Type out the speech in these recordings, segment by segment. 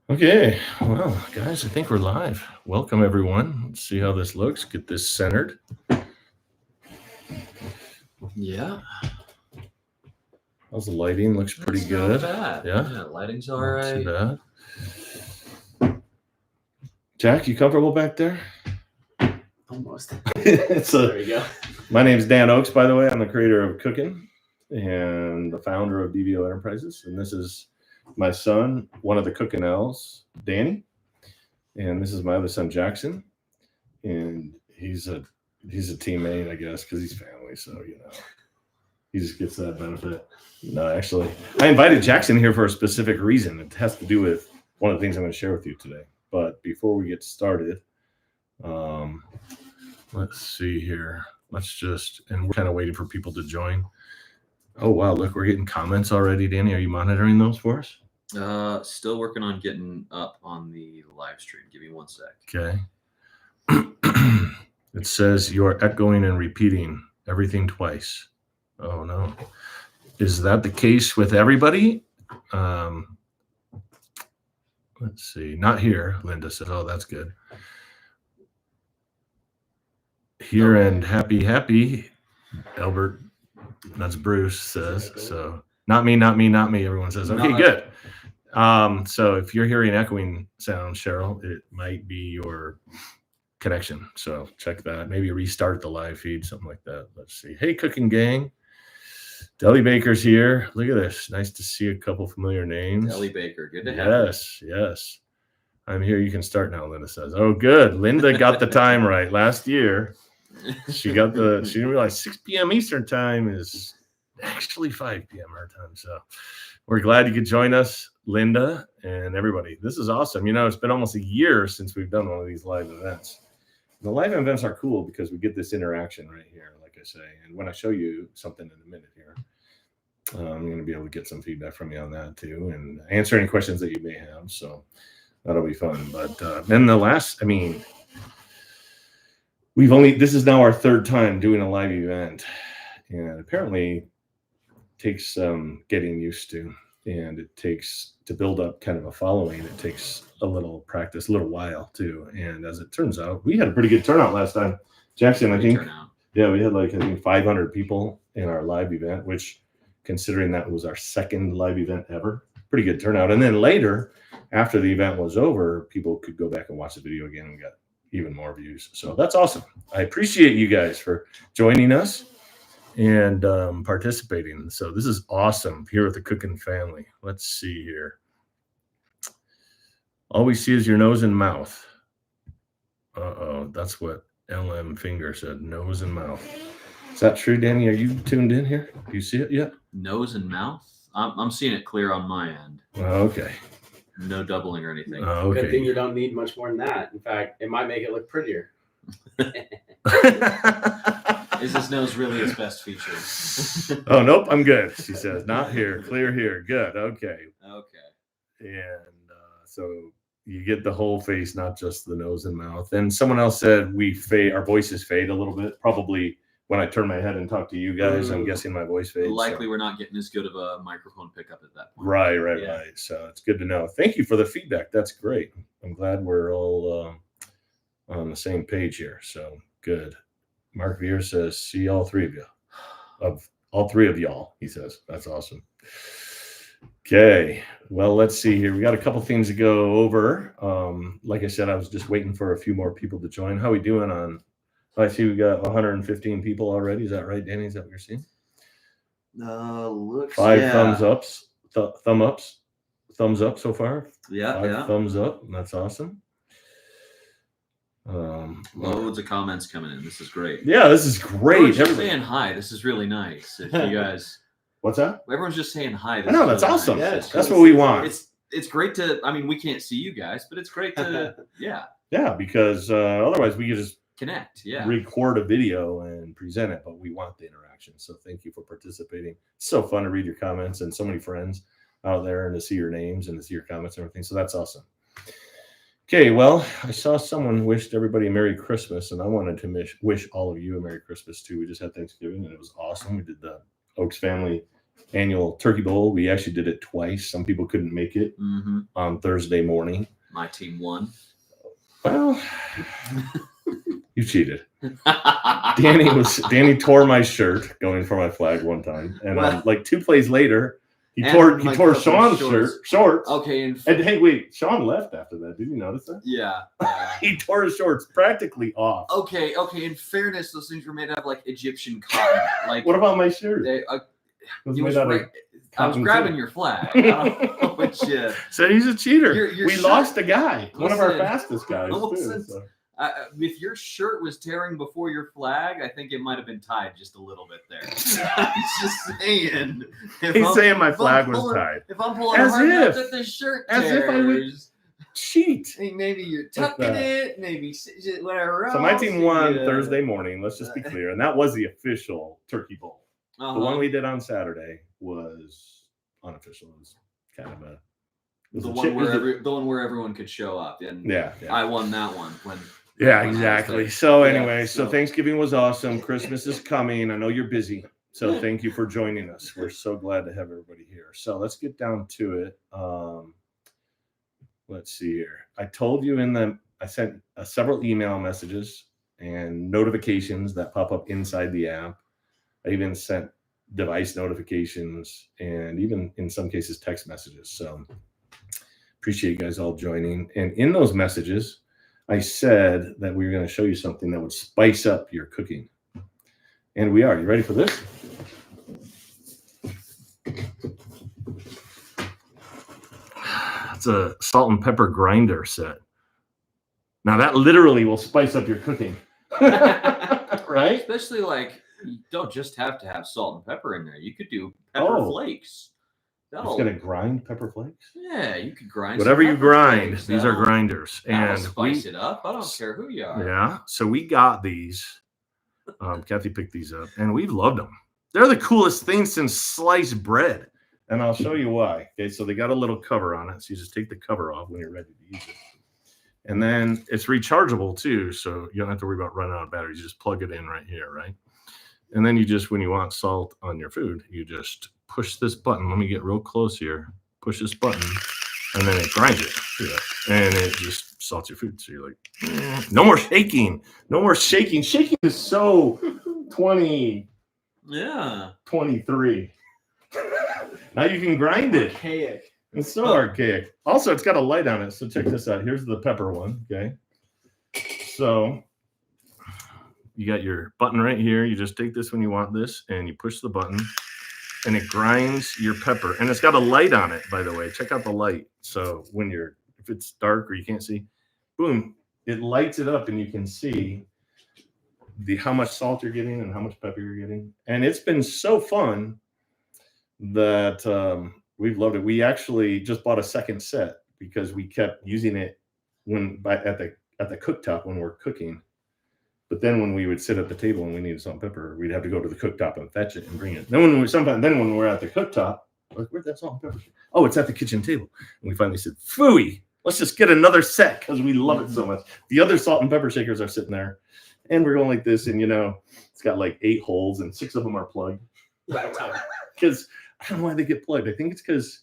Okay, well, guys, I think we're live. Welcome, everyone. Let's see how this looks. Get this centered. Yeah, How's the lighting? Looks pretty it's good. not bad. Yeah, Lighting's all not too right. bad. Jack, you comfortable back there? Almost. So, There you go. my name's Dan Oakes, by the way. I'm the creator of Cooking and the founder of DVO Enterprises. And this is my son, one of the Cooking L's, Danny. And this is my other son, Jackson. And he's a teammate, I guess, because he's family. So, he just gets that benefit. No, actually, I invited Jackson here for a specific reason. It has to do with one of the things I'm going to share with you today. But before we get started, let's see here. And we're kind of waiting for people to join. Oh, wow. Look, we're getting comments already, Danny. Are you monitoring those for us? Still working on getting up on the live stream. Give me 1 sec. Okay. It says you're echoing and repeating everything twice. Oh, no. Is that the case with everybody? Let's see. Not here, Linda said. Oh, that's good. Here and happy, Albert, that's Bruce says. So not me, everyone says. Okay, good. So if you're hearing echoing sound, Cheryl, it might be your connection. So check that. Maybe restart the live feed, something like that. Let's see. Hey, Cooking Gang. Deli Baker's here. Look at this. Nice to see a couple familiar names. Deli Baker, good to have you. Yes. I'm here. You can start now, Linda says. Oh, good. Linda got the time right. Last year, she didn't realize 6 p.m. Eastern time is actually 5 p.m. our time. So we're glad you could join us, Linda and everybody. This is awesome. It's been almost a year since we've done one of these live events. The live events are cool because we get this interaction right here, like I say. And when I show you something in a minute here, I'm going to be able to get some feedback from you on that too and answer any questions that you may have. So that'll be fun. But then this is now our third time doing a live event. And apparently it takes some getting used to. And it takes to build up kind of a following. It takes a little practice, a little while too. And as it turns out, we had a pretty good turnout last time. Jackson, I think, yeah, we had 500 people in our live event, which considering that was our second live event ever, pretty good turnout. And then later, after the event was over, people could go back and watch the video again and got even more views. So that's awesome. I appreciate you guys for joining us and participating. So this is awesome here with the Cooking family. Let's see here. All we see is your nose and mouth. That's what LM Finger said, nose and mouth. Is that true, Danny? Are you tuned in here? Do you see it yet? Nose and mouth? I'm seeing it clear on my end. Okay. No doubling or anything. Okay. Good thing you don't need much more than that. In fact, it might make it look prettier. Is his nose really his best feature? Oh, nope, I'm good. She says, not here, clear here. Good. Okay. And so you get the whole face, not just the nose and mouth. And someone else said our voices fade a little bit. Probably when I turn my head and talk to you guys, I'm guessing my voice fades. Likely we're not getting as good of a microphone pickup at that point. Right. So it's good to know. Thank you for the feedback. That's great. I'm glad we're all on the same page here. So good. Mark Veer says, see all three of you. Of all three of y'all, he says. That's awesome. Okay. Well, let's see here. We got a couple things to go over. Like I said, I was just waiting for a few more people to join. How are we doing on? I see we got 115 people already. Is that right, Danny? Is that what you're seeing? Looks 5 thumbs ups. Thumbs up so far. Yeah. 5 thumbs up. That's awesome. Loads of comments coming in. This is great. Yeah, this is great. Everyone's saying hi. This is really nice. If you guys, what's that? Everyone's just saying hi. I know, that's really awesome. Nice. That's what we want. It's great to. I mean, we can't see you guys, but it's great to. Yeah, because otherwise we could just connect. Yeah. Record a video and present it, but we want the interaction. So thank you for participating. It's so fun to read your comments and so many friends out there and to see your names and to see your comments and everything. So that's awesome. Okay, well, I saw someone wished everybody a Merry Christmas, and I wanted to wish all of you a Merry Christmas too. We just had Thanksgiving, and it was awesome. We did the Oakes family annual turkey bowl. We actually did it twice. Some people couldn't make it Mm-hmm. on Thursday morning. My team won. Well, you cheated. Danny tore my shirt going for my flag one time, and Well- like 2 plays later, he And tore my Sean's cousin's shorts. Okay, And hey, wait, Sean left after that. Did you notice that? yeah. He tore his shorts practically off. Okay. In fairness, those things were made out of like Egyptian cotton. Like What about my shirt? they, It was it made was out of I was cotton grabbing too. your flag. I don't know what you. So he's a cheater. Your We shirt- lost a guy, one of our Listen, fastest guys too. listen, So. If your shirt was tearing before your flag, I think it might have been tied just a little bit there. I'm just saying. He's saying my if I'm flag was pulling- tied. If I'm pulling As hard enough if. that the shirt As if I would- tears, Cheat. hey, maybe you're Like tucking that. it, maybe whatever. So my else, team won yeah. Thursday morning. Let's just be clear, and that was the official turkey bowl. Uh-huh. The one we did on Saturday was unofficial. It was kind of a. It was the a one chi- it was where a- the one where everyone could show up, and yeah. I won that one when. Yeah, when I was exactly. there. So Yeah, anyway, so so- Thanksgiving was awesome. Christmas is coming. I know you're busy. So thank you for joining us. We're so glad to have everybody here. So let's get down to it. Let's see here. I told you I sent several email messages and notifications that pop up inside the app. I even sent device notifications and even in some cases text messages. So appreciate you guys all joining. And in those messages, I said that we were going to show you something that would spice up your cooking. And we are. You ready for this? It's a salt and pepper grinder set. Now that literally will spice up your cooking. Right? Especially like you don't just have to have salt and pepper in there. You could do pepper Oh. flakes. It's That'll going to grind pepper flakes. yeah, you could grind Whatever some you pepper grind, flakes. these are That'll- grinders. That'll And spice it up. I don't care who you are. yeah, so we got these. Kathy picked these up, and we've loved them. They're the coolest thing since sliced bread, and I'll show you why. Okay, so they got a little cover on it, so you just take the cover off when you're ready to use it, and then it's rechargeable too, so you don't have to worry about running out of batteries. You just plug it in right here, right? And then you just, when you want salt on your food, you just push this button. Let me get real close here. Push this button, and then it grinds it. Yeah. And it just salts your food. So you're like, no more shaking. No more shaking. Shaking is so 2023. Yeah. Now you can grind it. Archaic. It's so archaic. Also, it's got a light on it. So check this out. Here's the pepper one. Okay. So you got your button right here. You just take this when you want this, and you push the button, and it grinds your pepper. And it's got a light on it, by the way. Check out the light. So when if it's dark or you can't see, boom, it lights it up, and you can see how much salt you're getting and how much pepper you're getting. And it's been so fun that we've loved it. We actually just bought a second set because we kept using it at the cooktop when we're cooking. But then when we would sit at the table and we needed salt and pepper, we'd have to go to the cooktop and fetch it and bring it. Then when we're at the cooktop, like, where'd that salt and pepper? Oh, it's at the kitchen table. And we finally said, phooey, let's just get another set because we love it so much. The other salt and pepper shakers are sitting there, and we're going like this, and it's got like 8 holes and 6 of them are plugged. Because I don't know why they get plugged. I think it's because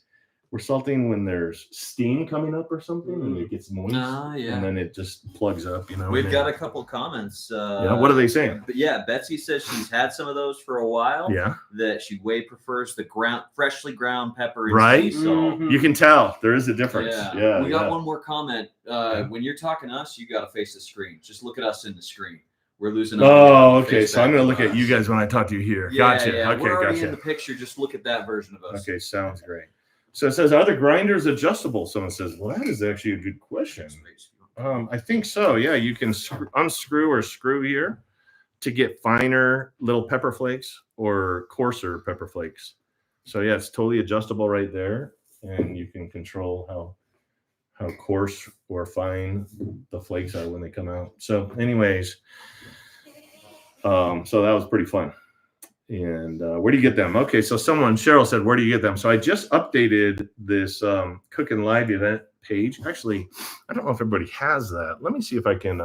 we're salting when there's steam coming up or something, and it gets moist, Yeah. and then it just plugs up. We've got a couple comments. Yeah, what are they saying? But yeah, Betsy says she's had some of those for a while. Yeah, That she way prefers the freshly ground pepper and Right? sea salt. you can tell there is a difference. Yeah, We got one more comment. When you're talking to us, you got to face the screen. Just look at us in the screen. We're losing. Oh, okay. Face So I'm back going to to look at us. you guys when I talk to you here. Yeah, Gotcha. yeah. Okay, We're already gotcha. in the picture. Just look at that version of us. Okay, sounds great. So it says, are the grinders adjustable? Someone says, well, that is actually a good question. I think so. Yeah, you can unscrew or screw here to get finer little pepper flakes or coarser pepper flakes. So yeah, it's totally adjustable right there, and you can control how coarse or fine the flakes are when they come out. So, anyways, so that was pretty fun. And where do you get them? Okay, so Cheryl said, where do you get them? So I just updated this Cooking Live event page. Actually, I don't know if everybody has that. Let me see if I can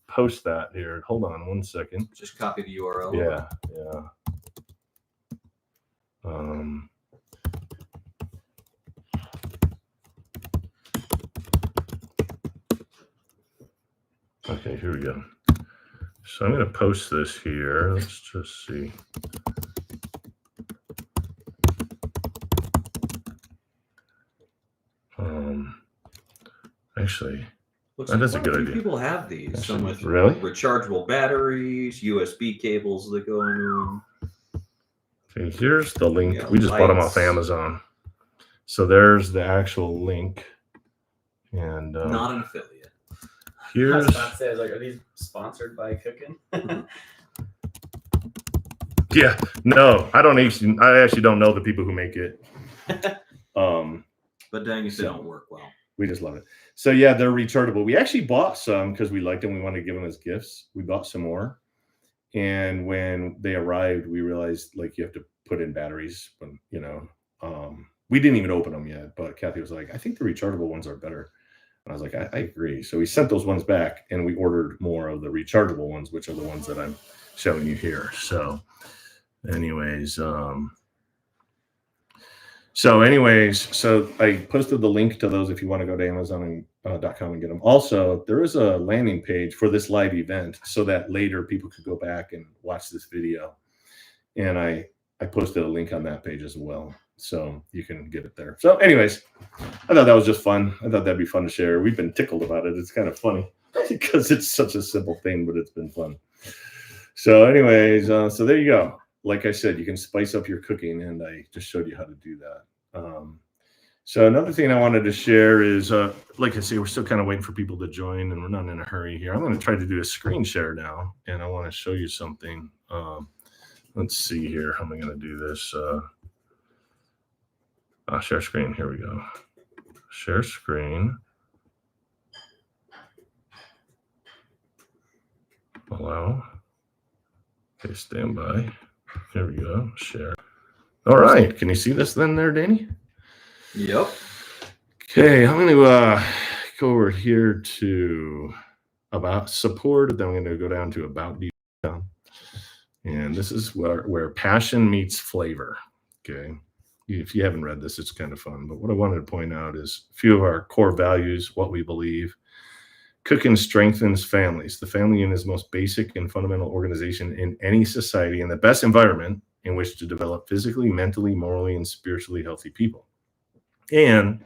post that here. Hold on one second. Just copy the URL. Yeah. Okay, here we go. So I'm going to post this here. Let's just see. Actually, Looks that like is a quite good few idea. People have these. Some with Really? rechargeable batteries, USB cables that go into them. Okay, here's the link. Yeah, We just bought them off lights. Amazon. So there's the actual link. And Not an affiliate. I here's was about to say, I was like, are these sponsored by Cooking? yeah, no, I actually don't know the people who make it. But dang if they So- don't work well. We just love it. So yeah, they're rechargeable. We actually bought some because we liked them. We wanted to give them as gifts. We bought some more. And when they arrived, we realized like you have to put in batteries, but we didn't even open them yet. But Kathy was like, I think the rechargeable ones are better. And I was like, I agree. So we sent those ones back and we ordered more of the rechargeable ones, which are the ones that I'm showing you here. So anyways, so I posted the link to those if you want to go to Amazon.com and get them. Also, there is a landing page for this live event so that later people could go back and watch this video. And I posted a link on that page as well. So you can get it there. So anyways, I thought that was just fun. I thought that'd be fun to share. We've been tickled about it. It's kind of funny because it's such a simple thing, but it's been fun. So anyways, so there you go. Like I said, you can spice up your cooking, and I just showed you how to do that. So another thing I wanted to share is, like I say, we're still kind of waiting for people to join, and we're not in a hurry here. I'm going to try to do a screen share now, and I want to show you something. Let's see here. How am I going to do this? Share screen. Here we go. Share screen. Allow. Okay, stand by. Here we go. Share. All right. Can you see this then there, Danny? Yep. Okay, I'm going to go over here to About Support. Then I'm going to go down to About Detail. And this is where passion meets flavor. Okay. If you haven't read this, it's kind of fun. But what I wanted to point out is a few of our core values, what we believe. Cooking strengthens families. The family unit is the most basic and fundamental organization in any society and the best environment in which to develop physically, mentally, morally, and spiritually healthy people. And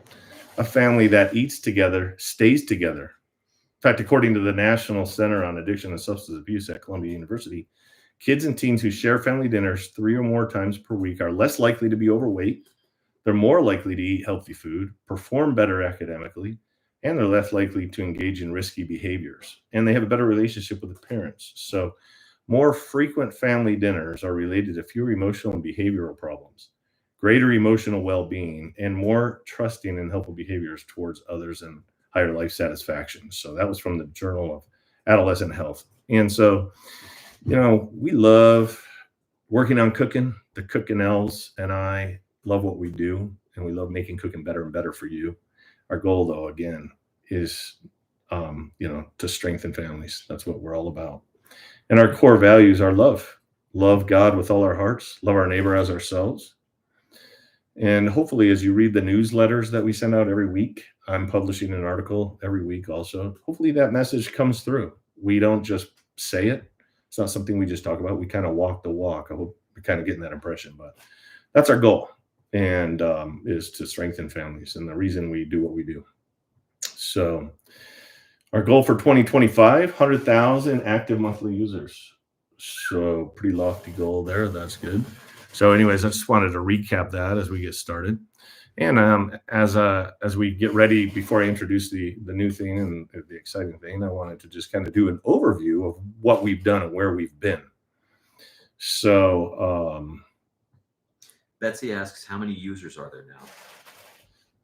a family that eats together stays together. In fact, according to the National Center on Addiction and Substance Abuse at Columbia University, kids and teens who share family dinners 3 or more times per week are less likely to be overweight. They're more likely to eat healthy food, perform better academically, and they're less likely to engage in risky behaviors. And they have a better relationship with the parents. So more frequent family dinners are related to fewer emotional and behavioral problems, greater emotional well-being, and more trusting and helpful behaviors towards others and higher life satisfaction. So that was from the Journal of Adolescent Health. And so, we love working on cooking. The Cookinells and I love what we do, and we love making cooking better and better for you. Our goal, though, again, is, to strengthen families. That's what we're all about. And our core values are love. Love God with all our hearts. Love our neighbor as ourselves. And hopefully, as you read the newsletters that we send out every week, I'm publishing an article every week also. Hopefully that message comes through. We don't just say it. It's not something we just talk about. We kind of walk the walk. I hope you're kind of getting that impression, but that's our goal, and is to strengthen families and the reason we do what we do. So our goal for 2025, 100,000 active monthly users. So pretty lofty goal there. That's good. So anyways, I just wanted to recap that as we get started. And as we get ready, before I introduce the new thing and the exciting thing, I wanted to just kind of do an overview of what we've done and where we've been. So Betsy asks, how many users are there now?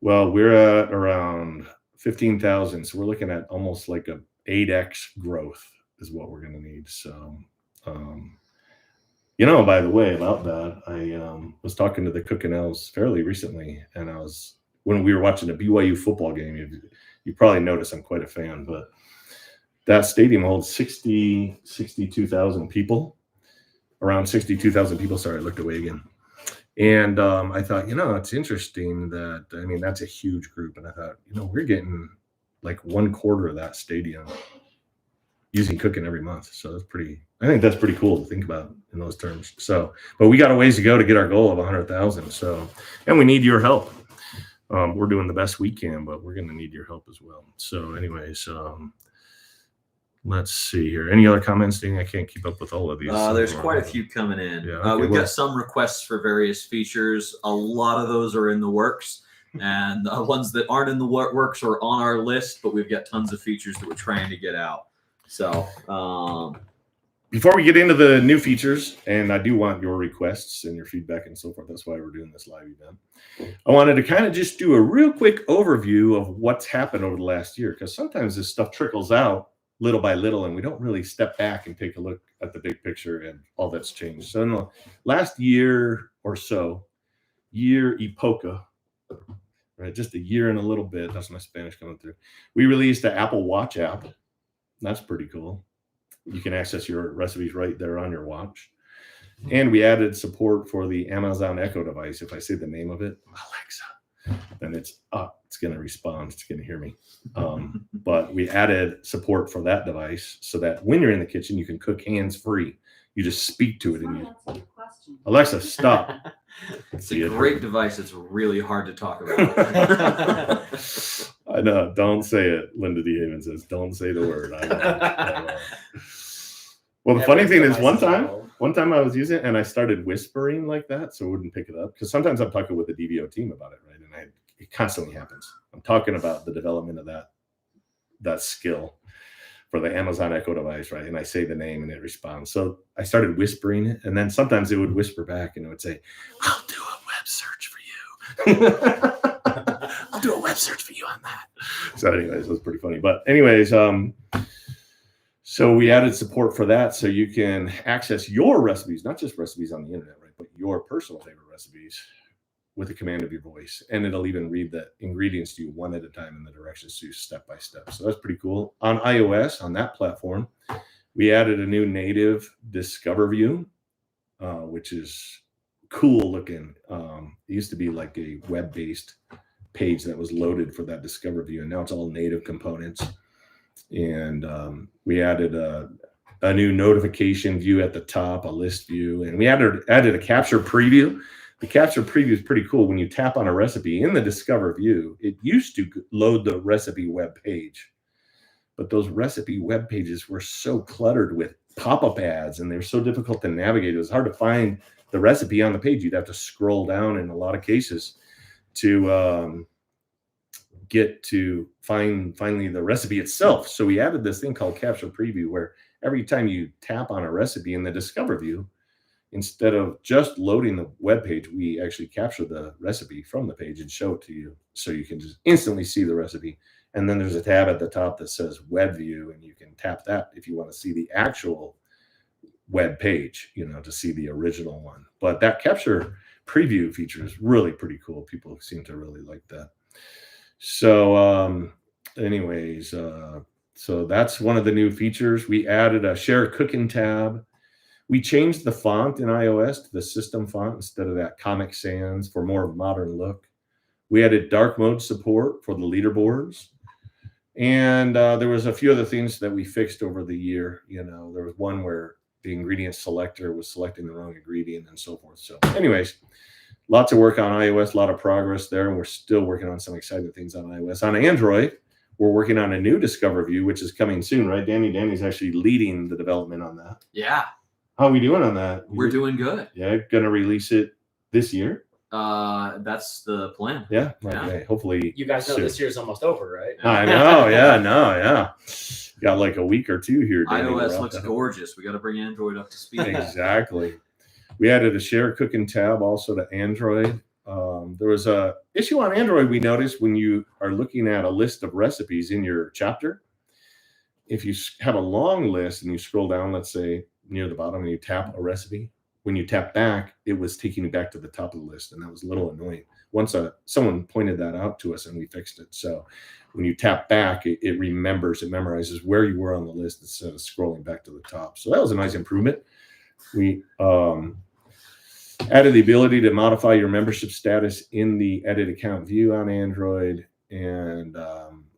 well, we're at around 15,000. So we're looking at almost like a 8x growth is what we're going to need. So, by the way, about that, I was talking to the Cookinells fairly recently, and when we were watching a BYU football game, you probably noticed I'm quite a fan, but that stadium holds 62,000 people, around 62,000 people. Sorry, I looked away again. And I thought, it's interesting that, I mean, that's a huge group. And I thought, we're getting like 1/4 of that stadium using Cooking every month. So I think that's pretty cool to think about in those terms. So, but we got a ways to go to get our goal of 100,000. So, and we need your help. We're doing the best we can, but we're going to need your help as well. So anyways, let's see here. Any other comments, Danny? I can't keep up with all of these. There's quite a few coming in. Yeah, okay, we've got some requests for various features. A lot of those are in the works. And the ones that aren't in the works are on our list, but we've got tons of features that we're trying to get out. So before we get into the new features, and I do want your requests and your feedback and so forth, that's why we're doing this live event. I wanted to kind of just do a real quick overview of what's happened over the last year, because sometimes this stuff trickles out little by little, and we don't really step back and take a look at the big picture and all that's changed. So in the last year or so, Epoca, right, just a year and a little bit, that's my Spanish coming through, we released the Apple Watch app. That's pretty cool. You can access your recipes right there on your watch. And we added support for the Amazon Echo device. If I say the name of it, Alexa, then it's going to respond. It's going to hear me. But we added support for that device so that when you're in the kitchen, you can cook hands-free. You just speak to it. And Alexa, stop. It's a great device. It's really hard to talk about. I know. Don't say it. Linda D. Haven says, don't say the word. I won't. Well, the funny thing is one time I was using it and I started whispering like that so it wouldn't pick it up. Because sometimes I'm talking with the DVO team about it, right? And it constantly happens. I'm talking about the development of that skill for the Amazon Echo device, right? And I say the name and it responds. So I started whispering it, and then sometimes it would whisper back and it would say, I'll do a web search for you. I'll do a web search for you on that. So anyways, it was pretty funny. But anyways, so we added support for that so you can access your recipes, not just recipes on the internet, right? But your personal favorite recipes with the command of your voice. And it'll even read the ingredients to you one at a time and the directions to you step by step. So that's pretty cool. On iOS, on that platform, we added a new native Discover view, which is cool looking. It used to be like a web-based page that was loaded for that Discover view, and now it's all native components. And we added a new notification view at the top, a list view, and we added a capture preview. The capture preview is pretty cool. When you tap on a recipe in the Discover view, it used to load the recipe web page, but those recipe web pages were so cluttered with pop-up ads and they're so difficult to navigate. It was hard to find the recipe on the page. You'd have to scroll down in a lot of cases to get to finally the recipe itself. So we added this thing called Capture Preview, where every time you tap on a recipe in the Discover view, instead of just loading the web page, we actually capture the recipe from the page and show it to you, so you can just instantly see the recipe. And then there's a tab at the top that says Web View, and you can tap that if you want to see the actual web page, to see the original one. But that Capture Preview feature is really pretty cool. People seem to really like that. So anyways, so that's one of the new features. We added a Share Cooking tab. We changed the font in iOS to the system font instead of that Comic Sans for more modern look. We added dark mode support for the leaderboards. And there was a few other things that we fixed over the year. There was one where the ingredient selector was selecting the wrong ingredient and so forth. So anyways, lots of work on iOS, a lot of progress there. And we're still working on some exciting things on iOS. On Android, we're working on a new Discover view, which is coming soon, right? Danny's actually leading the development on that. Yeah. How are we doing on that? We're doing good. Yeah, gonna release it this year. That's the plan. Yeah. Okay. Hopefully. You guys know soon. This year's almost over, right? I know. Yeah. No. Yeah. Got like a week or two here. Danny. iOS looks gorgeous. We got to bring Android up to speed. Exactly. We added a Share Cooking tab also to Android. There was a issue on Android we noticed when you are looking at a list of recipes in your chapter. If you have a long list and you scroll down, let's say near the bottom, and you tap a recipe, when you tap back, it was taking you back to the top of the list, and that was a little annoying. Once someone pointed that out to us, and we fixed it. So when you tap back, it memorizes where you were on the list instead of scrolling back to the top. So that was a nice improvement. We Added the ability to modify your membership status in the edit account view on Android. And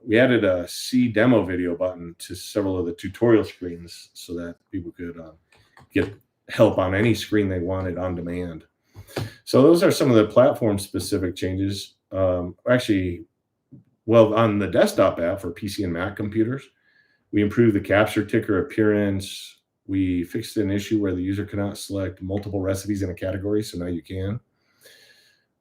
we added a see demo video button to several of the tutorial screens so that people could get help on any screen they wanted on demand. So those are some of the platform specific changes. Actually, well, on the desktop app for PC and Mac computers, we improved the capture ticker appearance. We fixed an issue where the user cannot select multiple recipes in a category, so now you can.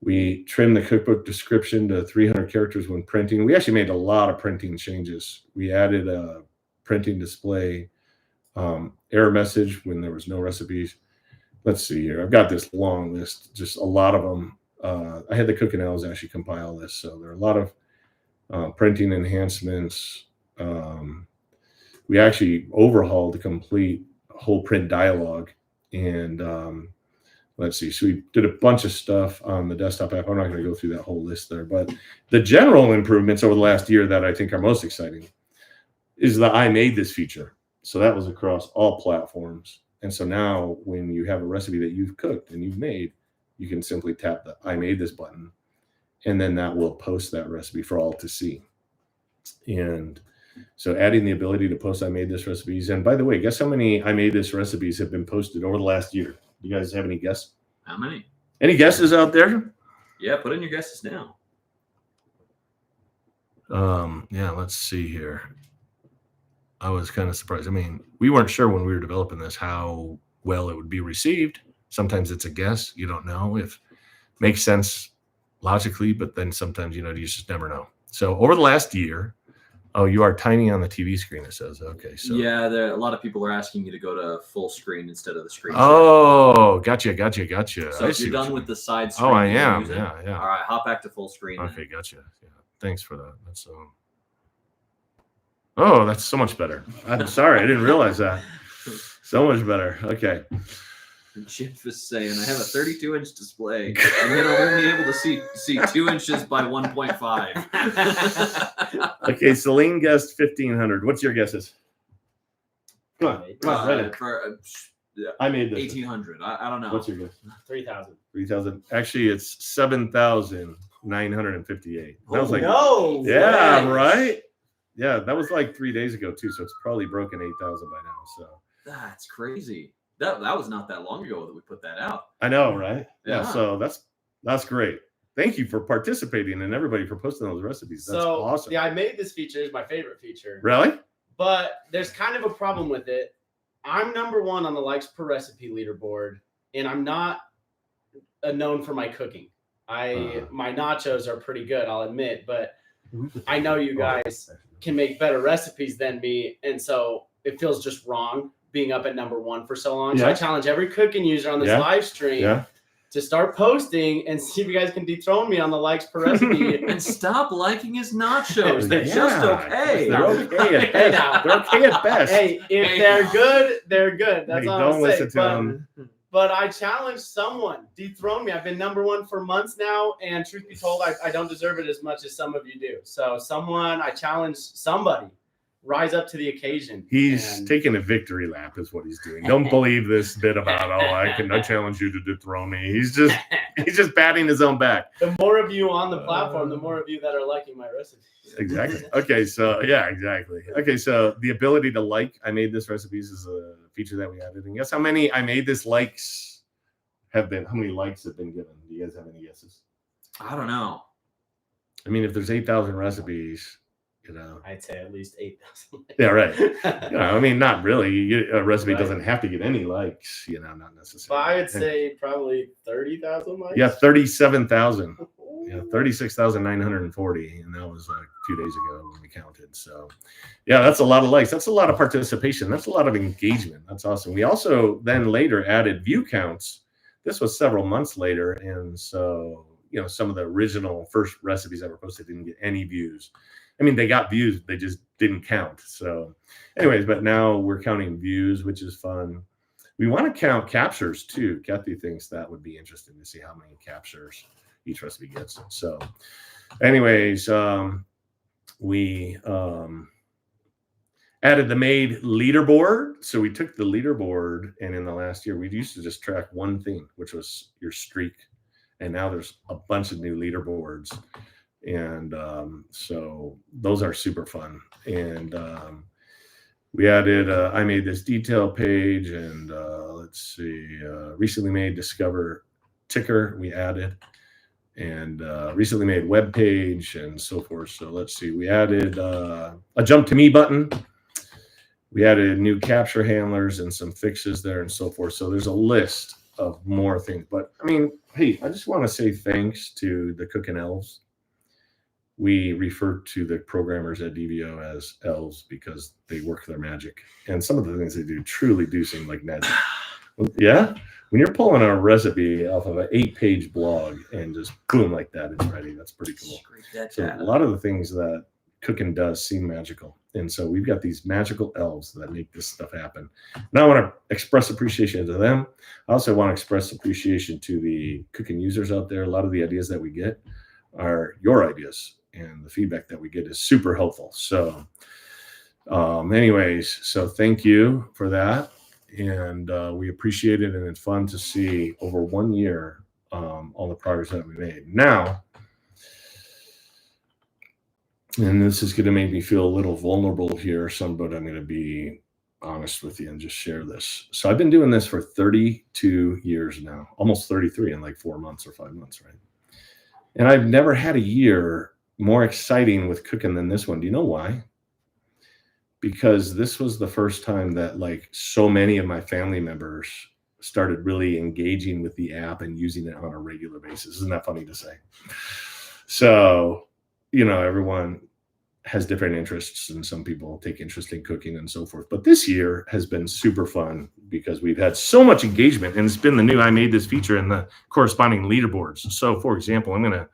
We trimmed the cookbook description to 300 characters when printing. We actually made a lot of printing changes. We added a printing display error message when there was no recipes. Let's see here. I've got this long list, just a lot of them. I had the Cooking Elves actually compile this, so there are a lot of printing enhancements. We actually overhauled the complete whole print dialogue, and let's see. So we did a bunch of stuff on the desktop app. I'm not going to go through that whole list there, but the general improvements over the last year that I think are most exciting is the I made this feature. So that was across all platforms. And so now when you have a recipe that you've cooked and you've made, you can simply tap the I made this button, and then that will post that recipe for all to see. And so adding the ability to post I made this recipes. And by the way, guess how many I made this recipes have been posted over the last year? You guys have any guess? How many? Any guesses out there? Yeah, put in your guesses now. Yeah, let's see here. I was kind of surprised. I mean, we weren't sure when we were developing this how well it would be received. Sometimes it's a guess. You don't know if it makes sense logically, but then sometimes, you just never know. So over the last year, oh, you are tiny on the TV screen, it says. Okay. So yeah, a lot of people are asking you to go to full screen instead of the screen. Oh, gotcha. So if you're done with the side screen. Oh, I am. Using, yeah. All right, hop back to full screen. Okay, gotcha. Yeah. Thanks for that. That's oh, that's so much better. I'm sorry, I didn't realize that. So much better. Okay. Jeff is saying, I have a 32-inch display, and yet I'm only able to see 2 inches by 1.5. Okay, Celine guessed 1,500. What's your guesses? Come on, right in. I made this. 1,800. I don't know. What's your guess? 3,000. 3,000. Actually, it's 7,958. That was like, no. yeah, way. right. Yeah, that was like 3 days ago too, so it's probably broken 8,000 by now. So that's crazy. That was not that long ago that we put that out. I know, right? Yeah. Yeah. So that's great. Thank you for participating and everybody for posting those recipes. That's awesome. Yeah, I made this feature is my favorite feature. Really? But there's kind of a problem with it. I'm number one on the likes per recipe leaderboard, and I'm not known for my cooking. My nachos are pretty good, I'll admit, but I know you guys can make better recipes than me, and so it feels just wrong being up at number one for so long. So I challenge every cooking user on this live stream to start posting and see if you guys can dethrone me on the likes per recipe. And stop liking his nachos. They're just okay. They're okay at best. They're okay at best. Hey, if they're good, they're good. That's all don't I'm listen saying. to them. But I challenge someone, dethrone me. I've been number one for months now, and truth be told, I don't deserve it as much as some of you do. So I challenge somebody, rise up to the occasion. He's taking a victory lap is what he's doing. Don't believe this bit about, I challenge you to dethrone me. He's just patting his own back. The more of you on the platform, the more of you that are liking my recipes. Exactly. Okay, so exactly. Okay, so the ability to like I made this recipes is a feature that we added. And guess how many I made this likes how many likes have been given? Do you guys have any guesses? I don't know. I mean, if there's 8,000 recipes, I'd say at least 8,000. Yeah, right. I mean, not really. A recipe doesn't have to get any likes, not necessarily. But I would say probably 30,000 likes. Yeah, 37,000. 36,940, and that was 2 days ago when we counted. So, yeah, that's a lot of likes. That's a lot of participation. That's a lot of engagement. That's awesome. We also then later added view counts. This was several months later, and so some of the original first recipes that were posted didn't get any views. I mean, they got views, they just didn't count. So, anyways, but now we're counting views, which is fun. We want to count captures too. Kathy thinks that would be interesting to see how many captures each recipe gets. So anyways, we Added the made leaderboard. So we took the leaderboard, and in the last year, we used to just track one thing, which was your streak. And now there's a bunch of new leaderboards. And so those are super fun. And we added, I made this detail page, and let's see, recently made Discover ticker we added, and recently made web page and so forth. So let's see, we added a jump to me button. We added new capture handlers and some fixes there and so forth. So there's a list of more things. But I mean, hey, I just want to say thanks to the Cooking Elves. We refer to the programmers at DVO as elves because they work their magic. And some of the things they do truly do seem like magic. Yeah? When you're pulling a recipe off of an 8-page blog and just boom, like that, it's ready. That's pretty cool. So a lot of the things that cooking does seem magical. And so we've got these magical elves that make this stuff happen. And I want to express appreciation to them. I also want to express appreciation to the cooking users out there. A lot of the ideas that we get are your ideas, and the feedback that we get is super helpful. So anyways, so thank you for that. And we appreciate it, and it's fun to see over 1 year all the progress that we made. Now, and this is going to make me feel a little vulnerable here, but I'm going to be honest with you and just share this. So I've been doing this for 32 years now, almost 33 in like 4 months or 5 months, right? And I've never had a year more exciting with cooking than this one. Do you know why? Because this was the first time that like so many of my family members started really engaging with the app and using it on a regular basis. Isn't that funny to say? So, you know, everyone has different interests, and some people take interest in cooking and so forth. But this year has been super fun because we've had so much engagement, and it's been the new, I made this feature and the corresponding leaderboards. So for example, I'm going to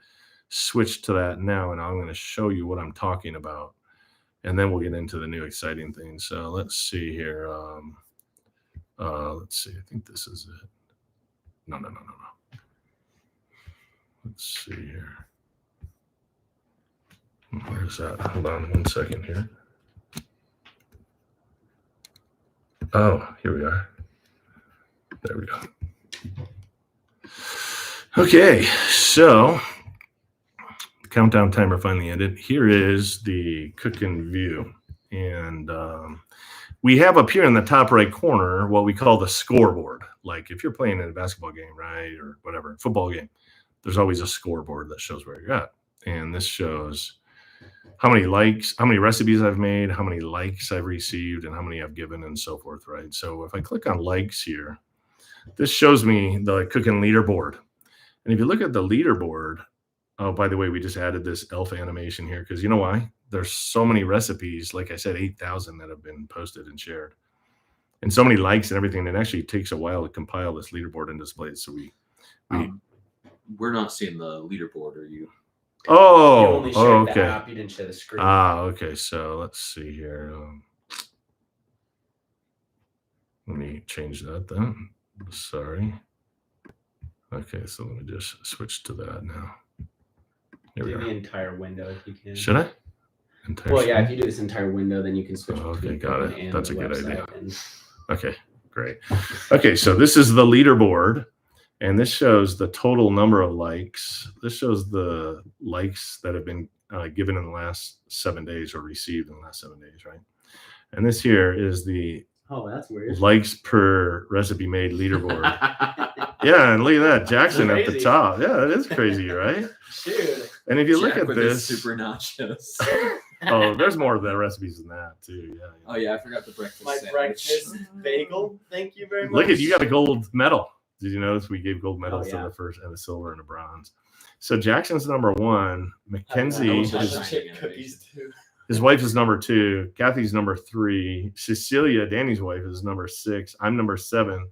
switch to that now, and I'm going to show you what I'm talking about. And then we'll get into the new exciting things. So let's see here. Let's see. I think this is it. No. Let's see here. Where's that? Hold on 1 second here. Oh, here we are. There we go. Okay, so countdown timer finally ended. Here is the cooking view. And we have up here in the top right corner what we call the scoreboard. Like if you're playing in a basketball game, right, or whatever, football game, there's always a scoreboard that shows where you're at. And this shows how many likes, how many recipes I've made, how many likes I've received, and how many I've given, and so forth, right? So if I click on likes here, this shows me the cooking leaderboard. And if you look at the leaderboard, oh, by the way, we just added this elf animation here because you know why? There's so many recipes, like I said, 8,000 that have been posted and shared. And so many likes and everything. It actually takes a while to compile this leaderboard and display it. So we're not seeing the leaderboard, are you? You only shared the okay. app, you didn't share the screen. Okay. So let's see here. Let me change that then. Sorry. Okay, so let me just switch to that now. Here we Do are. the entire window if you can. Should I? Entire Well, yeah, screen? if you do this entire window, then you can switch Okay, between got cooking it. and That's the a good idea. website and- Okay, great. Okay, so this is the leaderboard, and this shows the total number of likes. This shows the likes that have been given in the last 7 days or received in the last 7 days, right? And this here is the Oh, that's weird. likes per recipe made leaderboard. Yeah, and look at that, Jackson at the Crazy. top. Yeah, that is crazy, right? Dude. And if you Jack look at with his this, super nachos. oh, there's more of the recipes than that too. Yeah. Oh yeah, I forgot the breakfast My sandwich. breakfast bagel. Thank you very much. Look at you got a gold medal. Did you notice we gave gold medals yeah. to the first and a silver and a bronze? So Jackson's number one. I Mackenzie, almost his- had chip cookies too. his wife is number 2. Kathy's number 3. Cecilia, Danny's wife, is number 6. I'm number 7.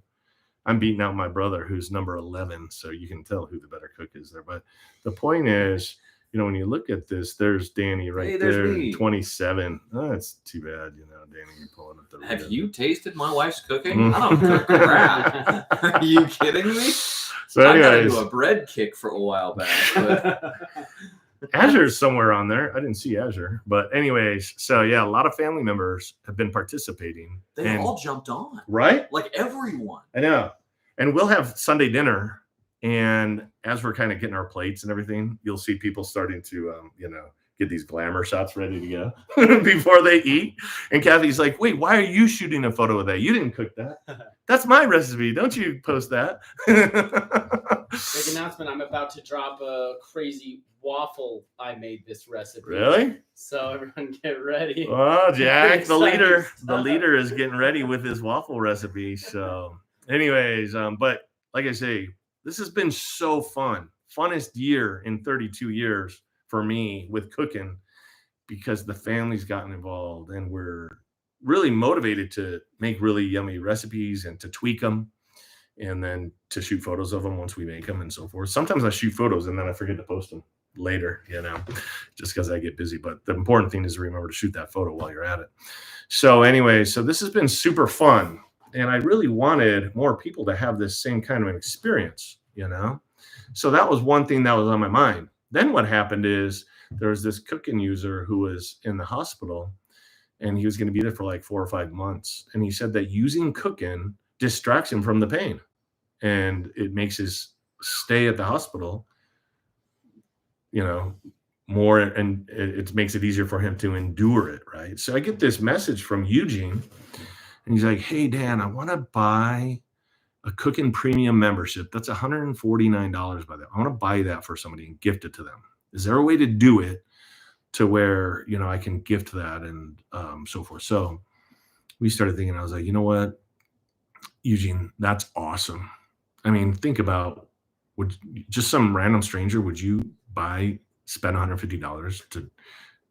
I'm beating out my brother, who's number 11. So you can tell who the better cook is there. But the point is, you know, when you look at this, there's Danny right Hey, there's there, me. 27. Oh, that's too bad, you know, Danny, you're pulling up the Have rear. you tasted my wife's cooking? Mm. I don't cook crap. Are you kidding me? So I got anyways, into a bread kick for a while back. But Azure's somewhere on there. I didn't see Azure, but anyways, so yeah, a lot of family members have been participating. They all jumped on, right? like everyone. I know. And we'll have Sunday dinner, and as we're kind of getting our plates and everything, you'll see people starting to, get these glamour shots ready to go before they eat. And Kathy's like, "Wait, why are you shooting a photo of that? You didn't cook that. That's my recipe. Don't you post that?" Big announcement. I'm about to drop a crazy waffle. I made this recipe. Really? So everyone get ready. Oh, Jack, the leader. Exciting The stuff. leader is getting ready with his waffle recipe. So anyways, but like I say, this has been so fun. Funnest year in 32 years for me with cooking, because the family's gotten involved and we're really motivated to make really yummy recipes and to tweak them and then to shoot photos of them once we make them and so forth. Sometimes I shoot photos and then I forget to post them later, just because I get busy. But the important thing is to remember to shoot that photo while you're at it. So anyway, so this has been super fun. And I really wanted more people to have this same kind of an experience, So that was one thing that was on my mind. Then what happened is there was this cooking user who was in the hospital, and he was going to be there for like 4 or 5 months. And he said that using cooking distracts him from the pain, and it makes his stay at the hospital, more, and it makes it easier for him to endure it. Right. So I get this message from Eugene, and he's like, "Hey, Dan, I want to buy a Cooking Premium membership. That's $149 by that. I want to buy that for somebody and gift it to them. Is there a way to do it to where, I can gift that and so forth?" So we started thinking, I was like, you know what, Eugene, that's awesome. I mean, think about, would just some random stranger, would you spend $150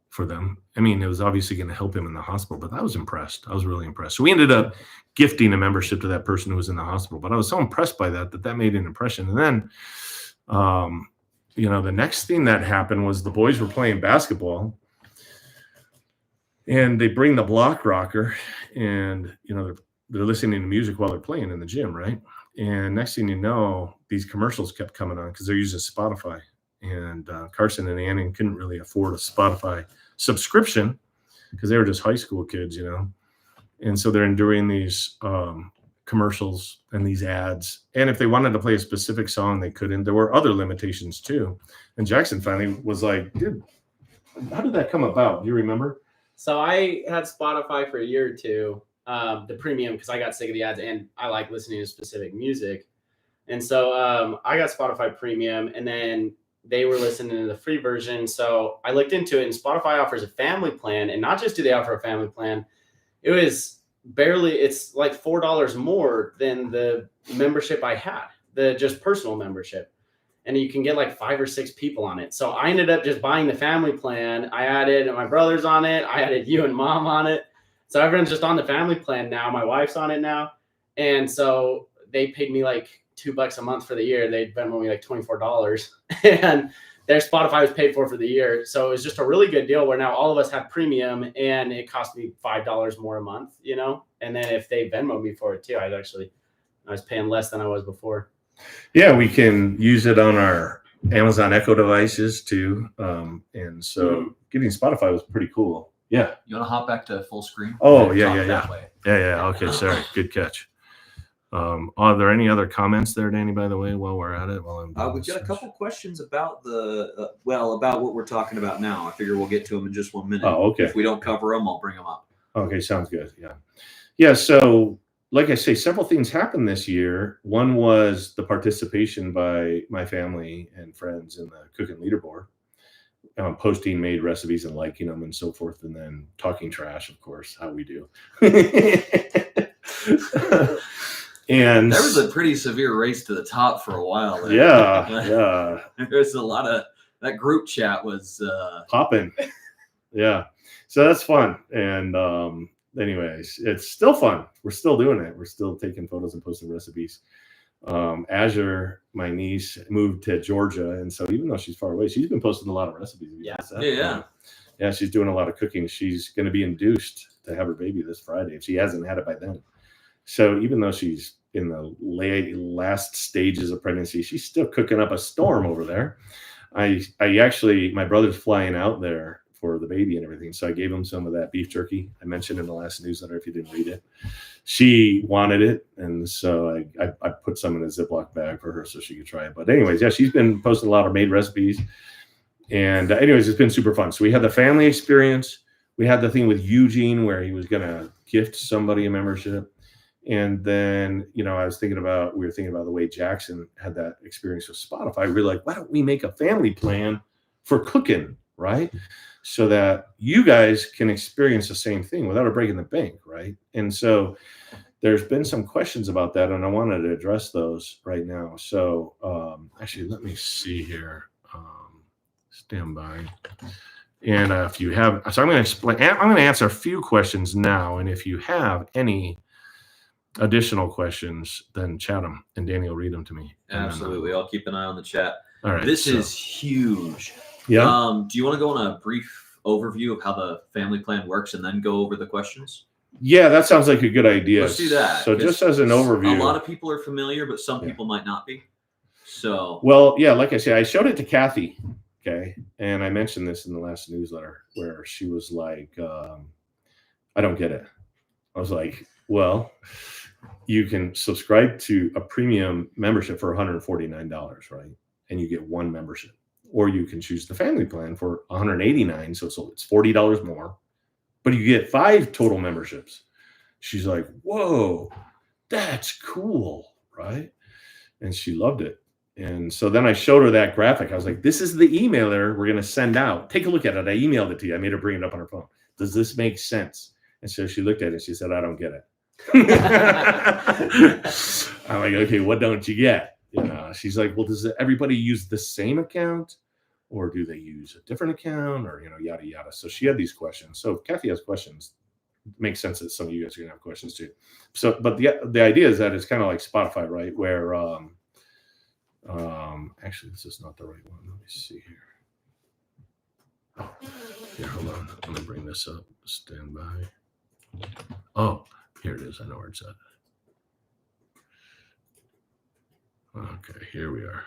for them? I mean, it was obviously going to help him in the hospital, but I was impressed. I was really impressed. So we ended up gifting a membership to that person who was in the hospital, but I was so impressed by that made an impression. And then, the next thing that happened was the boys were playing basketball, and they bring the block rocker, and, they're listening to music while they're playing in the gym. Right. And next thing you know, these commercials kept coming on because they're using Spotify, and Carson and Annie couldn't really afford a Spotify subscription because they were just high school kids, and so they're enduring these commercials and these ads. And if they wanted to play a specific song, they couldn't. There were other limitations too. And Jackson finally was like, "Dude, how did that come about? Do you remember?" So I had Spotify for a year or two, the premium, because I got sick of the ads and I like listening to specific music. And so I got Spotify premium, and then they were listening to the free version. So I looked into it, and Spotify offers a family plan. And not just do they offer a family plan, it's like $4 more than the membership I had, the just personal membership. And you can get like 5 or 6 people on it. So I ended up just buying the family plan. I added my brothers on it. I added you and mom on it. So everyone's just on the family plan now. My wife's on it now. And so they paid me like $2 a month for the year. They'd Venmo me like $24, and their Spotify was paid for the year. So it was just a really good deal where now all of us have premium, and it cost me $5 more a month, and then if they Venmo me for it too, I was paying less than I was before. Yeah, we can use it on our Amazon Echo devices too. And so getting Spotify was pretty cool. Yeah. You want to hop back to full screen? Oh, Talk yeah. that way. Yeah. Okay, sorry. Good catch. Are there any other comments there, Danny, by the way, while we're at it? We've got a couple questions about about what we're talking about now. I figure we'll get to them in just 1 minute. Oh, okay. If we don't cover them, I'll bring them up. Okay, sounds good. Yeah. So like I say, several things happened this year. One was the participation by my family and friends in the Cooking Leaderboard, posting made recipes and liking them and so forth, and then talking trash, of course, how we do. And there was a pretty severe race to the top for a while there. Yeah. There's a lot of that group chat was popping. Yeah. So that's fun. And anyways, it's still fun. We're still doing it. We're still taking photos and posting recipes. Azure, my niece, moved to Georgia, and so even though she's far away, she's been posting a lot of recipes. Yeah, she's doing a lot of cooking. She's going to be induced to have her baby this Friday if she hasn't had it by then. So even though she's in the last stages of pregnancy, she's still cooking up a storm over there. I actually, my brother's flying out there for the baby and everything. So I gave him some of that beef jerky I mentioned in the last newsletter. If you didn't read it, she wanted it. And so I put some in a Ziploc bag for her so she could try it. But anyways, yeah, she's been posting a lot of made recipes. And anyways, it's been super fun. So we had the family experience. We had the thing with Eugene where he was going to gift somebody a membership. And then, we were thinking about the way Jackson had that experience with Spotify. We were like, why don't we make a family plan for cooking, right? So that you guys can experience the same thing without breaking the bank, right? And so there's been some questions about that, and I wanted to address those right now. So actually, let me see here. Stand by. And if you have, so I'm going to answer a few questions now. And if you have any additional questions, then chat them and Danny will read them to me. Absolutely. I'll keep an eye on the chat. All right. This is huge. Yeah. Do you want to go on a brief overview of how the family plan works and then go over the questions? Yeah, that sounds like a good idea. Let's do that. So just as an overview. A lot of people are familiar, but some people might not be. So. Well, yeah, like I said, I showed it to Kathy. Okay. And I mentioned this in the last newsletter where she was like, I don't get it. I was like, well, you can subscribe to a premium membership for $149, right? And you get one membership. Or you can choose the family plan for $189. So it's $40 more, but you get 5 total memberships. She's like, whoa, that's cool, right? And she loved it. And so then I showed her that graphic. I was like, this is the emailer we're going to send out. Take a look at it. I emailed it to you. I made her bring it up on her phone. Does this make sense? And so she looked at it. She said, I don't get it. I'm like, okay, what don't you get? She's like, well, does everybody use the same account or do they use a different account or, yada, yada. So she had these questions. So if Kathy has questions, it makes sense that some of you guys are going to have questions too. So, but the idea is that it's kind of like Spotify, right? Where, actually, this is not the right one. Let me see here. Oh, here, hold on. I'm gonna bring this up. Stand by. Oh, here it is. I know where it's at. Okay, here we are.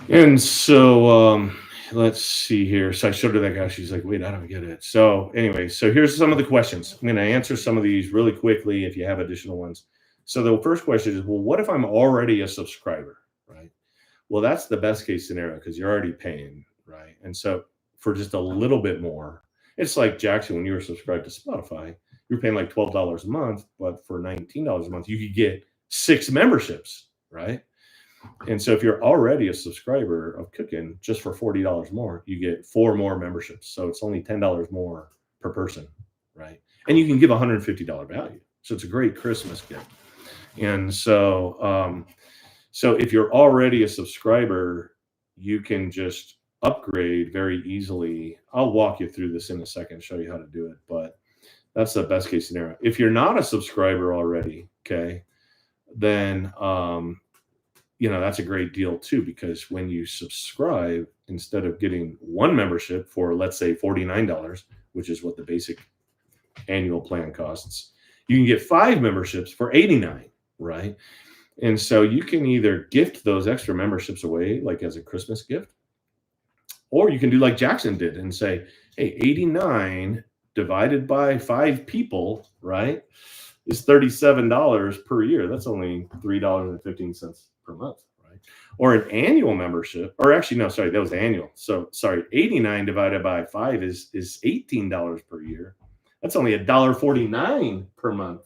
And so let's see here. So I showed her that guy. She's like, wait, I don't get it. So anyway, so here's some of the questions. I'm going to answer some of these really quickly if you have additional ones. So the first question is, well, what if I'm already a subscriber, right? Well, that's the best case scenario because you're already paying, right? And so for just a little bit more, it's like Jackson, when you were subscribed to Spotify, you're paying like $12 a month, but for $19 a month, you could get 6 memberships, right? And so if you're already a subscriber of Cookin', just for $40 more, you get 4 more memberships. So it's only $10 more per person, right? And you can give $150 value. So it's a great Christmas gift. And so, so if you're already a subscriber, you can just upgrade very easily. I'll walk you through this in a second, show you how to do it, but that's the best case scenario. If you're not a subscriber already, okay, then, that's a great deal too, because when you subscribe, instead of getting 1 membership for, let's say, $49, which is what the basic annual plan costs, you can get 5 memberships for $89, right? And so you can either gift those extra memberships away, like as a Christmas gift, or you can do like Jackson did and say, hey, 89 divided by 5 people, right, is $37 per year. That's only $3.15 per month, right? Or an annual membership, or actually, no, sorry, that was annual. So sorry, 89 divided by 5 is $18 per year. That's only $1.49 per month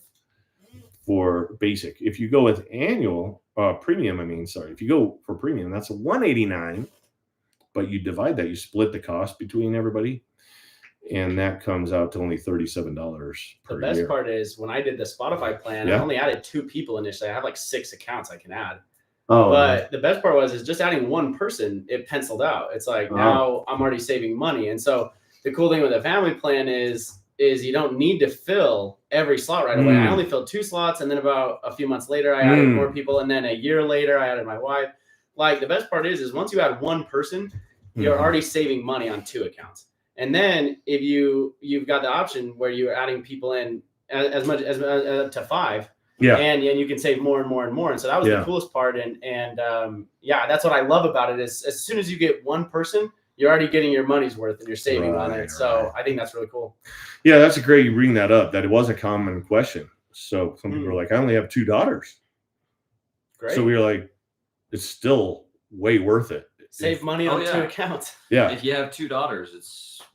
for basic. If you go with annual premium, if you go for premium, that's $189, but you divide that, you split the cost between everybody, and that comes out to only $37 per year. The best part is when I did the Spotify plan, I only added 2 people initially. I have like 6 accounts I can add. Oh, but the best part is just adding 1 person, it penciled out. It's like now I'm already saving money. And so the cool thing with a family plan is you don't need to fill every slot right away. I only filled 2 slots, and then about a few months later, I added more people, and then a year later, I added my wife. Like the best part is once you add 1 person, you're already saving money on 2 accounts. And then if you've got the option where you're adding people in as much as up to 5, Yeah. and you can save more and more and more. And so that was Yeah. the coolest part. And yeah, that's what I love about it is as soon as you get one person, you're already getting your money's worth and you're saving on Right, it. So right. I think that's really cool. Yeah, that's a great you bring that up. That it was a common question. So some people Mm. are like, I only have 2 daughters. Great. So we were like, it's still way worth it. Save money on Oh, 2 yeah. accounts. Yeah. If you have 2 daughters,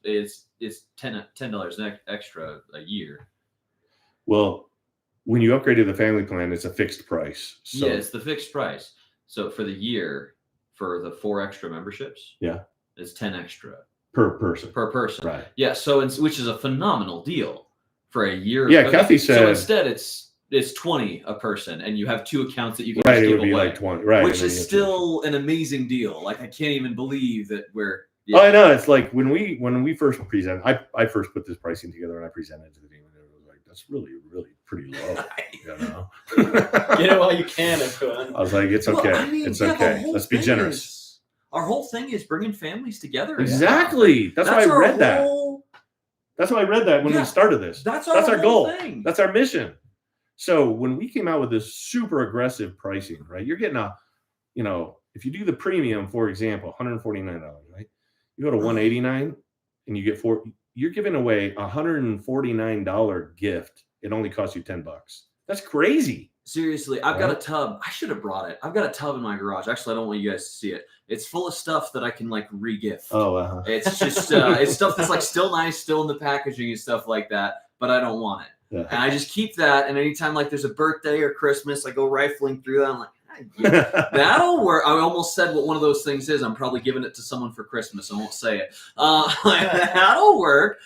it's $10 extra a year. Well, when you upgrade to the family plan, it's a fixed price. So Yeah, it's the fixed price. So for the year, for the 4 extra memberships, Yeah. it's 10 extra per person. per person. Right. Yeah, so which is a phenomenal deal for a year. Yeah, Kathy So said- instead it's 20 a person, and you have 2 accounts that you can Right. just It give would be away, like 20. Right. which and then is you have to- still an amazing deal. Like I can't even believe that we're. Oh, I know. It's like when we first presented, I first put this pricing together and I presented to the team, and it was like, that's really, really pretty low. You know? Get it while you can, everyone. I was like, it's Well, okay. I mean, It's yeah, the okay. whole Let's be thing generous. our whole thing is bringing families together. again. Exactly. That's why I our read that. whole- That's why I read that when Yeah, we started this. That's our whole goal. thing. That's our mission. So when we came out with this super aggressive pricing, right? You're getting if you do the premium, for example, $149, right? You go to $189 and you get you're giving away a $149 gift. It only costs you $10. That's crazy. Seriously, I've got a Right? tub. I should have brought it. I've got a tub in my garage. Actually, I don't want you guys to see it. It's full of stuff that I can like re-gift. Oh, It's just it's stuff that's like still nice, still in the packaging and stuff like that, but I don't want it. yeah. And I just keep that. And anytime like there's a birthday or Christmas, I go rifling through that. I'm like, yeah, that'll work. I almost said what one of those things is. I'm probably giving it to someone for Christmas. I won't say it. That'll work.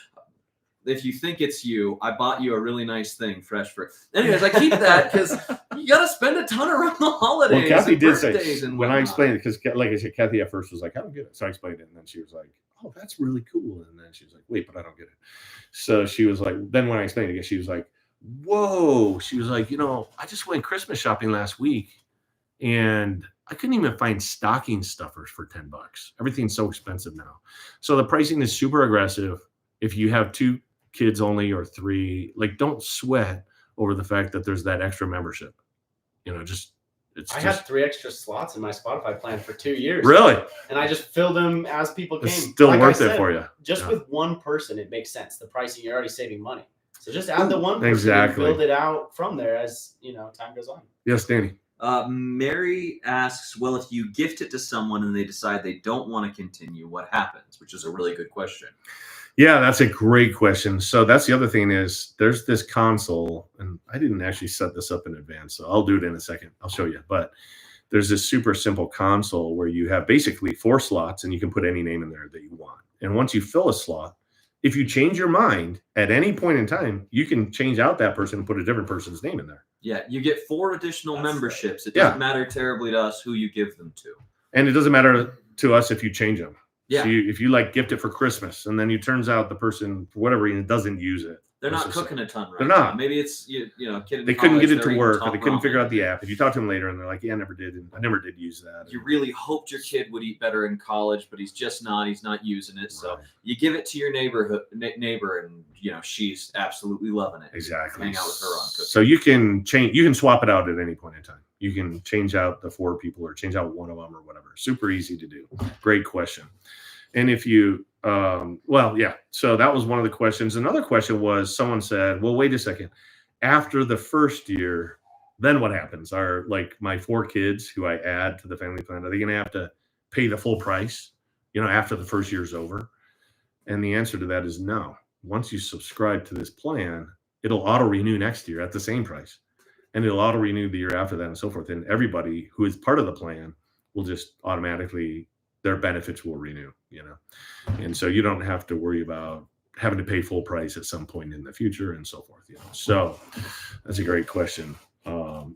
If you think it's you, I bought you a really nice thing, fresh fruit. Anyways, I keep that because you got to spend a ton around the holidays. Well, Kathy and did say birthdays and when I whatnot. explained it, because like I said, Kathy at first was like, I don't get it. So I explained it, and then she was like, oh, that's really cool. And then she was like, wait, but I don't get it. So she was like, then when I explained it again, she was like, whoa. She was like, I just went Christmas shopping last week and I couldn't even find stocking stuffers for $10. Everything's so expensive now. So the pricing is super aggressive. If you have 2 kids only or 3, like don't sweat over the fact that there's that extra membership. It's I just had 3 extra slots in my Spotify plan for 2 years. really. And I just filled them as people came. It's still Like I worth it said, for you. Just Yeah. with one person, it makes sense. The pricing, you're already saving money. So just add the one person Exactly. and build it out from there as time goes on. Yes, Danny. Mary asks, well, if you gift it to someone and they decide they don't want to continue, what happens? Which is a really good question. Yeah, that's a great question. So that's the other thing is there's this console, and I didn't actually set this up in advance, so I'll do it in a second. I'll show you. But there's this super simple console where you have basically 4 slots and you can put any name in there that you want. And once you fill a slot, if you change your mind at any point in time, you can change out that person and put a different person's name in there. Yeah, you get 4 additional That's memberships. It Yeah. doesn't matter terribly to us who you give them to. And it doesn't matter to us if you change them. Yeah. So if you like gift it for Christmas and then it turns out the person, for whatever reason, doesn't use it. They're Let's not just cooking a ton right They're now. not. Maybe it's a kid in They couldn't college, get it they're to eating work, or top they couldn't figure ramen. out the app. If you talk to them later and they're like, yeah, I never did. And I never did use that. You really hoped your kid would eat better in college, but he's just not. He's not using it. So Right. you give it to your neighbor, and she's absolutely loving it. Exactly. Hang out with her on cooking. So you can swap it out at any point in time. You can change out the 4 people or change out one of them or whatever. Super easy to do. Great question. And if you, so that was one of the questions. Another question was someone said, well, wait a second. After the first year, then what happens? Are like my 4 kids who I add to the family plan, are they going to have to pay the full price, after the first year's over? And the answer to that is no. Once you subscribe to this plan, it'll auto renew next year at the same price. And it'll auto renew the year after that and so forth. And everybody who is part of the plan will just automatically, their benefits will renew, and so you don't have to worry about having to pay full price at some point in the future and so forth. So that's a great question.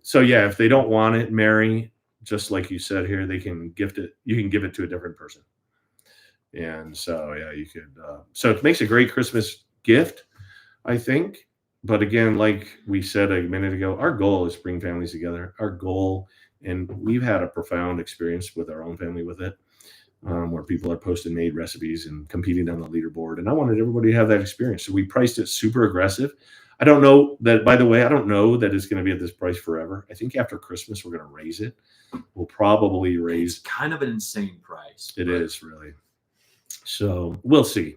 So yeah, if they don't want it, Mary, just like you said here, they can gift it. You can give it to a different person. And so, yeah, you could, so it makes a great Christmas gift, I think. But again, like we said a minute ago, our goal is to bring families together. Our goal, and we've had a profound experience with our own family with it, where people are posting made recipes and competing on the leaderboard. And I wanted everybody to have that experience. So we priced it super aggressive. I don't know that, by the way, I don't know that it's going to be at this price forever. I think after Christmas, we're going to raise it. We'll probably It's raise. kind of an insane price. It but- is really. So we'll see.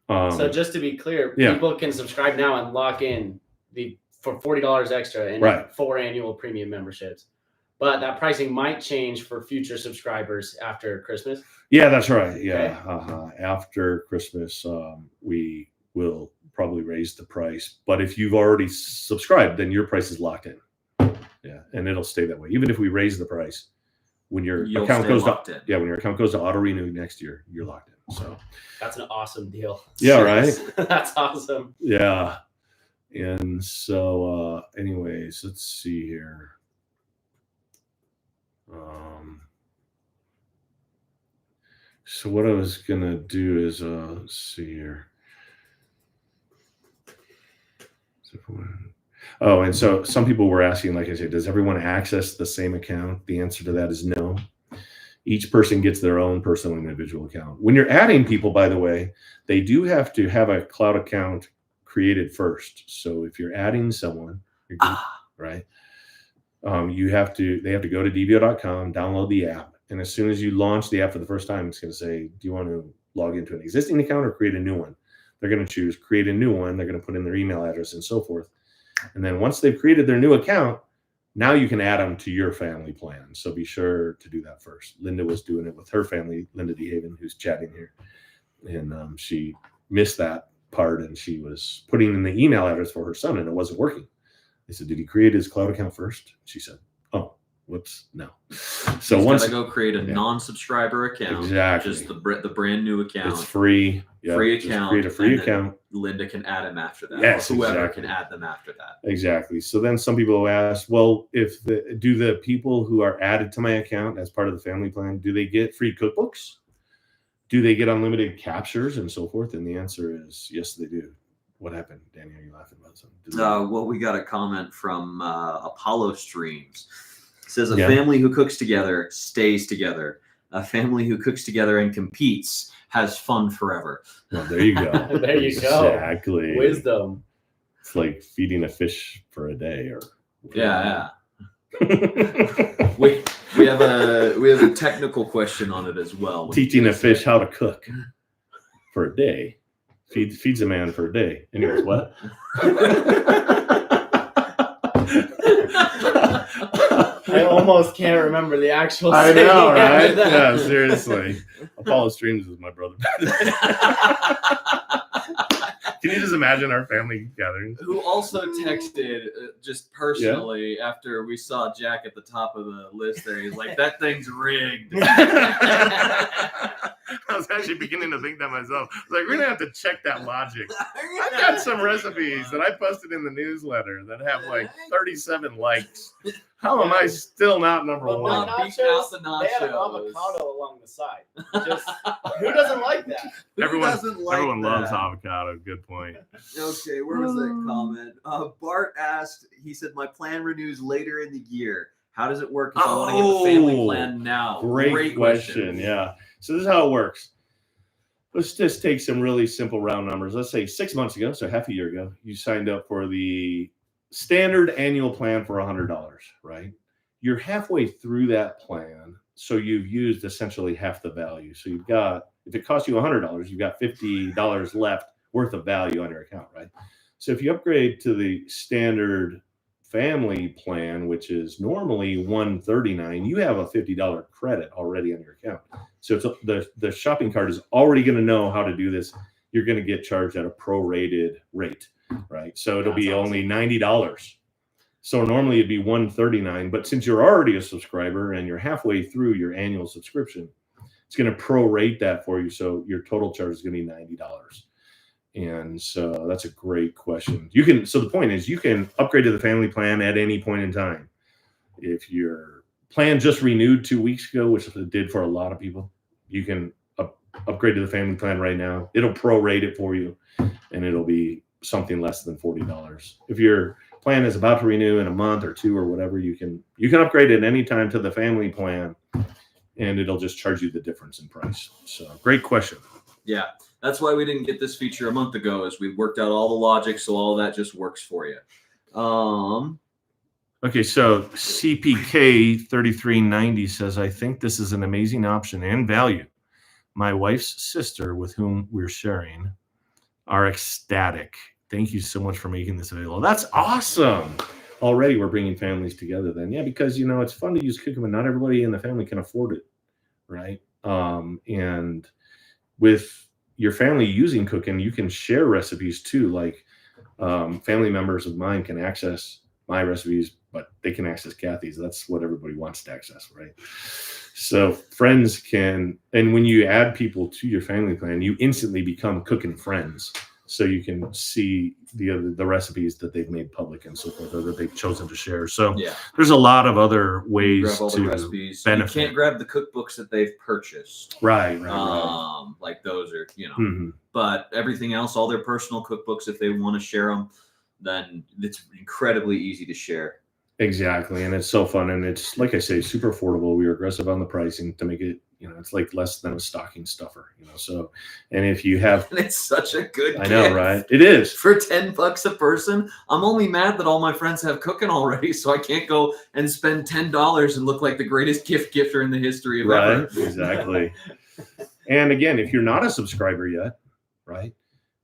So just to be clear, yeah. people can subscribe now and lock in for $40 extra and Right. 4 annual premium memberships. But that pricing might change for future subscribers after Christmas. Yeah, that's right. Yeah. After Christmas, we will probably raise the price. But if you've already subscribed, then your price is locked in. Yeah, and it'll stay that way. Even if we raise the price, when your You'll account stay goes locked to in. when your account goes to auto renew next year, you're locked in. So That's an awesome deal. Yeah, right? That's awesome. yeah. And so anyways, let's see here. So what I was gonna do is let's see here. Oh, and so some people were asking, like I said, does everyone access the same account? The answer to that is no. Each person gets their own personal individual account. When you're adding people, by the way, they do have to have a cloud account created first. So if you're adding someone, right, they have to go to dvo.com, download the app, and as soon as you launch the app for the first time, it's going to say, do you want to log into an existing account or create a new one? They're going to choose create a new one. They're going to put in their email address and so forth. And then once they've created their new account, now you can add them to your family plan. So be sure to do that first. Linda was doing it with her family, Linda DeHaven, who's chatting here. And she missed that part, and she was putting in the email address for her son, and it wasn't working. They said, did he create his cloud account first? She said, oh, whoops, no. So He's once gotta go create a non-subscriber account, exactly, just the brand new account. it's free. Yeah, Free just account, create a free and then account. Linda can add him after that. Yes, or whoever exactly. can add them after that. Exactly. So then some people ask, well, do the people who are added to my account as part of the family plan, do they get free cookbooks? Do they get unlimited captures and so forth? And the answer is yes, they do. What happened, Danny? Are you laughing about something? Well, we got a comment from Apollo Streams. It says a Yeah. family who cooks together stays together. A family who cooks together and competes has fun forever. Well, there you go. There you go. Exactly. Wisdom. It's like feeding a fish for a day, or Yeah. We have a technical question on it as well. teaching a fish how to cook for a day. Feeds a man for a day. Anyways, what? I almost can't remember the actual I saying know, after right? that. Yeah, seriously. Apollo Streams is my brother. Can you just imagine our family gatherings? Who also texted just personally after we saw Jack at the top of the list there. He's like, that thing's rigged. I was actually beginning to think that myself. I was like, we're going to have to check that logic. I've got some recipes that I posted in the newsletter that have like 37 likes. How am I still not number But one? not beating out the They had an nachos. avocado along the side. Just who doesn't like that? Who Everyone- doesn't like Everyone loves that? avocado. Good point. Okay, where was that comment? Bart asked, he said, my plan renews later in the year. How does it work if I want to get the family Oh, plan now? Great question. Yeah. So this is how it works. Let's just take some really simple round numbers. Let's say 6 months ago, so half a year ago, you signed up for the standard annual plan for $100, right? You're halfway through that plan, so you've used essentially half the value. So you've got, if it costs you $100, you've got $50 left worth of value on your account, right? So if you upgrade to the standard family plan, which is normally $139, you have a $50 credit already on your account. So it's the shopping cart is already going to know how to do this. You're going to get charged at a prorated rate, right? So it'll be That's awesome. only $90. So normally it'd be $139, but since you're already a subscriber and you're halfway through your annual subscription, it's going to prorate that for you. So your total charge is going to be $90. And so that's a great question. So the point is you can upgrade to the family plan at any point in time. If your plan just renewed 2 weeks ago, which it did for a lot of people, you can upgrade to the family plan right now. It'll prorate it for you, and it'll be something less than $40. If your plan is about to renew in a month or two or whatever, you can upgrade at any time to the family plan, and it'll just charge you the difference in price. So great question. Yeah, that's why we didn't get this feature a month ago. Is we worked out all the logic, so all of that just works for you. Okay, so CPK 3390 says, I think this is an amazing option and value. My wife's sister, with whom we're sharing, are ecstatic. Thank you so much for making this available. That's awesome. Already we're bringing families together then. Yeah, because, you know, it's fun to use Cooking, but not everybody in the family can afford it, right? And with your family using Cooking, you can share recipes too. Like family members of mine can access my recipes, but they can access Kathy's. That's what everybody wants to access, right? So friends can, and when you add people to your family plan, you instantly become Cooking friends. So you can see the recipes that they've made public and so forth, or that they've chosen to share. So Yeah, there's a lot of other ways grab all the to recipes. benefit. You can't grab the cookbooks that they've purchased. Right. Like those are, you know. Mhm. But everything else, all their personal cookbooks, if they want to share them, then it's incredibly easy to share. Exactly. And it's so fun. And it's, like I say, super affordable. We were aggressive on the pricing to make it, you know, it's like less than a stocking stuffer, you know. So, and if you have, And it's such a good I know, gift. right? It is. For $10 a person. I'm only mad that all my friends have Cooking already, so I can't go and spend $10 and look like the greatest gift giver in the history of ever. Right. Exactly. And again, if you're not a subscriber yet, right?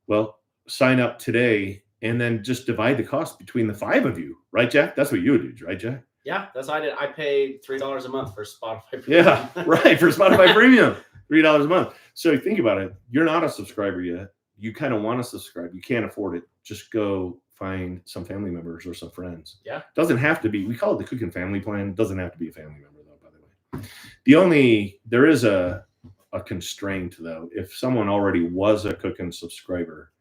Well, sign up today and then just divide the cost between the 5 of you, right, Jack? That's what you would do, right, Jack? Yeah, that's what I did. I pay $3 a month for Spotify. Yeah, right. For Spotify Premium, $3 a month. So think about it. You're not a subscriber yet. You kind of want to subscribe. You can't afford it. Just go find some family members or some friends. Yeah. Doesn't have to be. We call it the Cooking Family Plan. Doesn't have to be a family member, though, by the way. There is a constraint, though. If someone already was a Cooking subscriber,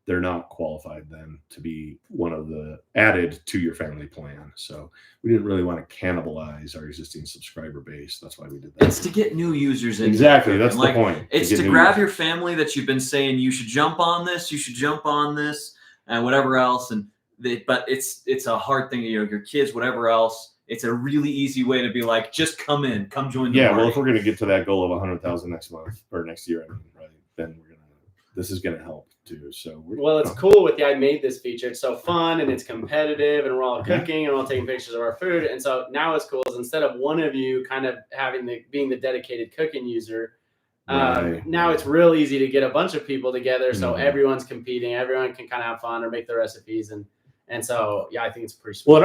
they're not qualified then to be one of the added to your family plan. So we didn't really want to cannibalize our existing subscriber base. That's why we did that. It's to get new users in. Exactly. That's Like, the point. It's to grab your family that you've been saying you should jump on this, and whatever else. But it's a hard thing, you know, your kids, whatever else. It's a really easy way to be like, just come join the Yeah, party. well, if we're going to get to that goal of 100,000 next month or next year, I mean, right, then this is going to help too. So well, it's cool with the I made this feature. It's so fun and it's competitive, and we're all cooking and we're all taking pictures of our food. And so now it's cool is instead of one of you kind of being the dedicated Cooking user, now it's real easy to get a bunch of people together. So everyone's competing, everyone can kind of have fun or make their recipes. And so, yeah, I think it's pretty sweet. Well,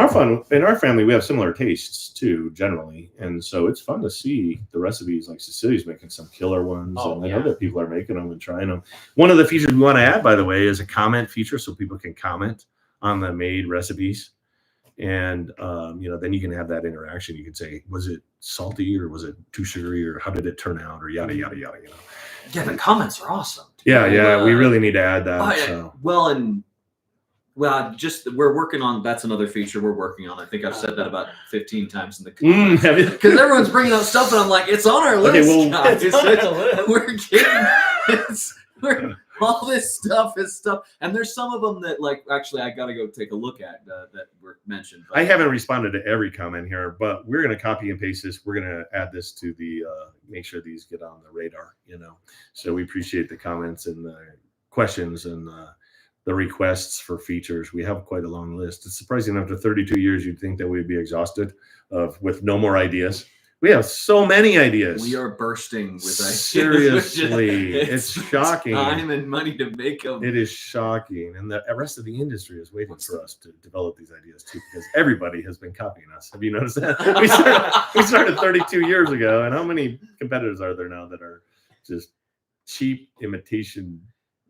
in our family, we have similar tastes too, generally. And so it's fun to see the recipes. Like Cecilia's making some killer ones. And I know that people are making them and trying them. One of the features we want to add, by the way, is a comment feature so people can comment on the made recipes. And, you know, then you can have that interaction. You can say, was it salty or was it too sugary or how did it turn out or yada, yada, yada, you know. Yeah, the comments are awesome. Yeah, we really need to add that. Oh, yeah. So. Well, we're working on, that's another feature we're working on. I think I've said that about 15 times in the comments. Because everyone's bringing up stuff and I'm like, it's on our list, guys. We're kidding. All this stuff is stuff. And there's some of them that, like, actually I got to go take a look at that were mentioned. But I haven't responded to every comment here, but we're going to copy and paste this. We're going to add this to the, make sure these get on the radar, you know. So we appreciate the comments and the questions and the requests for features. We have quite a long list. It's surprising after 32 years, you'd think that we'd be exhausted with no more ideas. We have so many ideas. We are bursting with ideas. Seriously, it's shocking. Time and money to make them. It is shocking. And the rest of the industry is waiting for us to develop these ideas too, because everybody has been copying us. Have you noticed that? We started 32 years ago, and how many competitors are there now that are just cheap imitation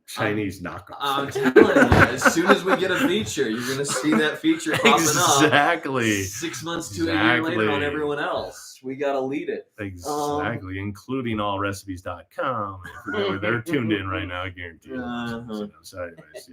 Chinese knockoffs? I'm telling you, as soon as we get a feature, you're going to see that feature popping up. Exactly. 6 months to a year later on everyone else. We got to lead it. Exactly, including allrecipes.com. They're tuned in right now, I guarantee you. So anyways,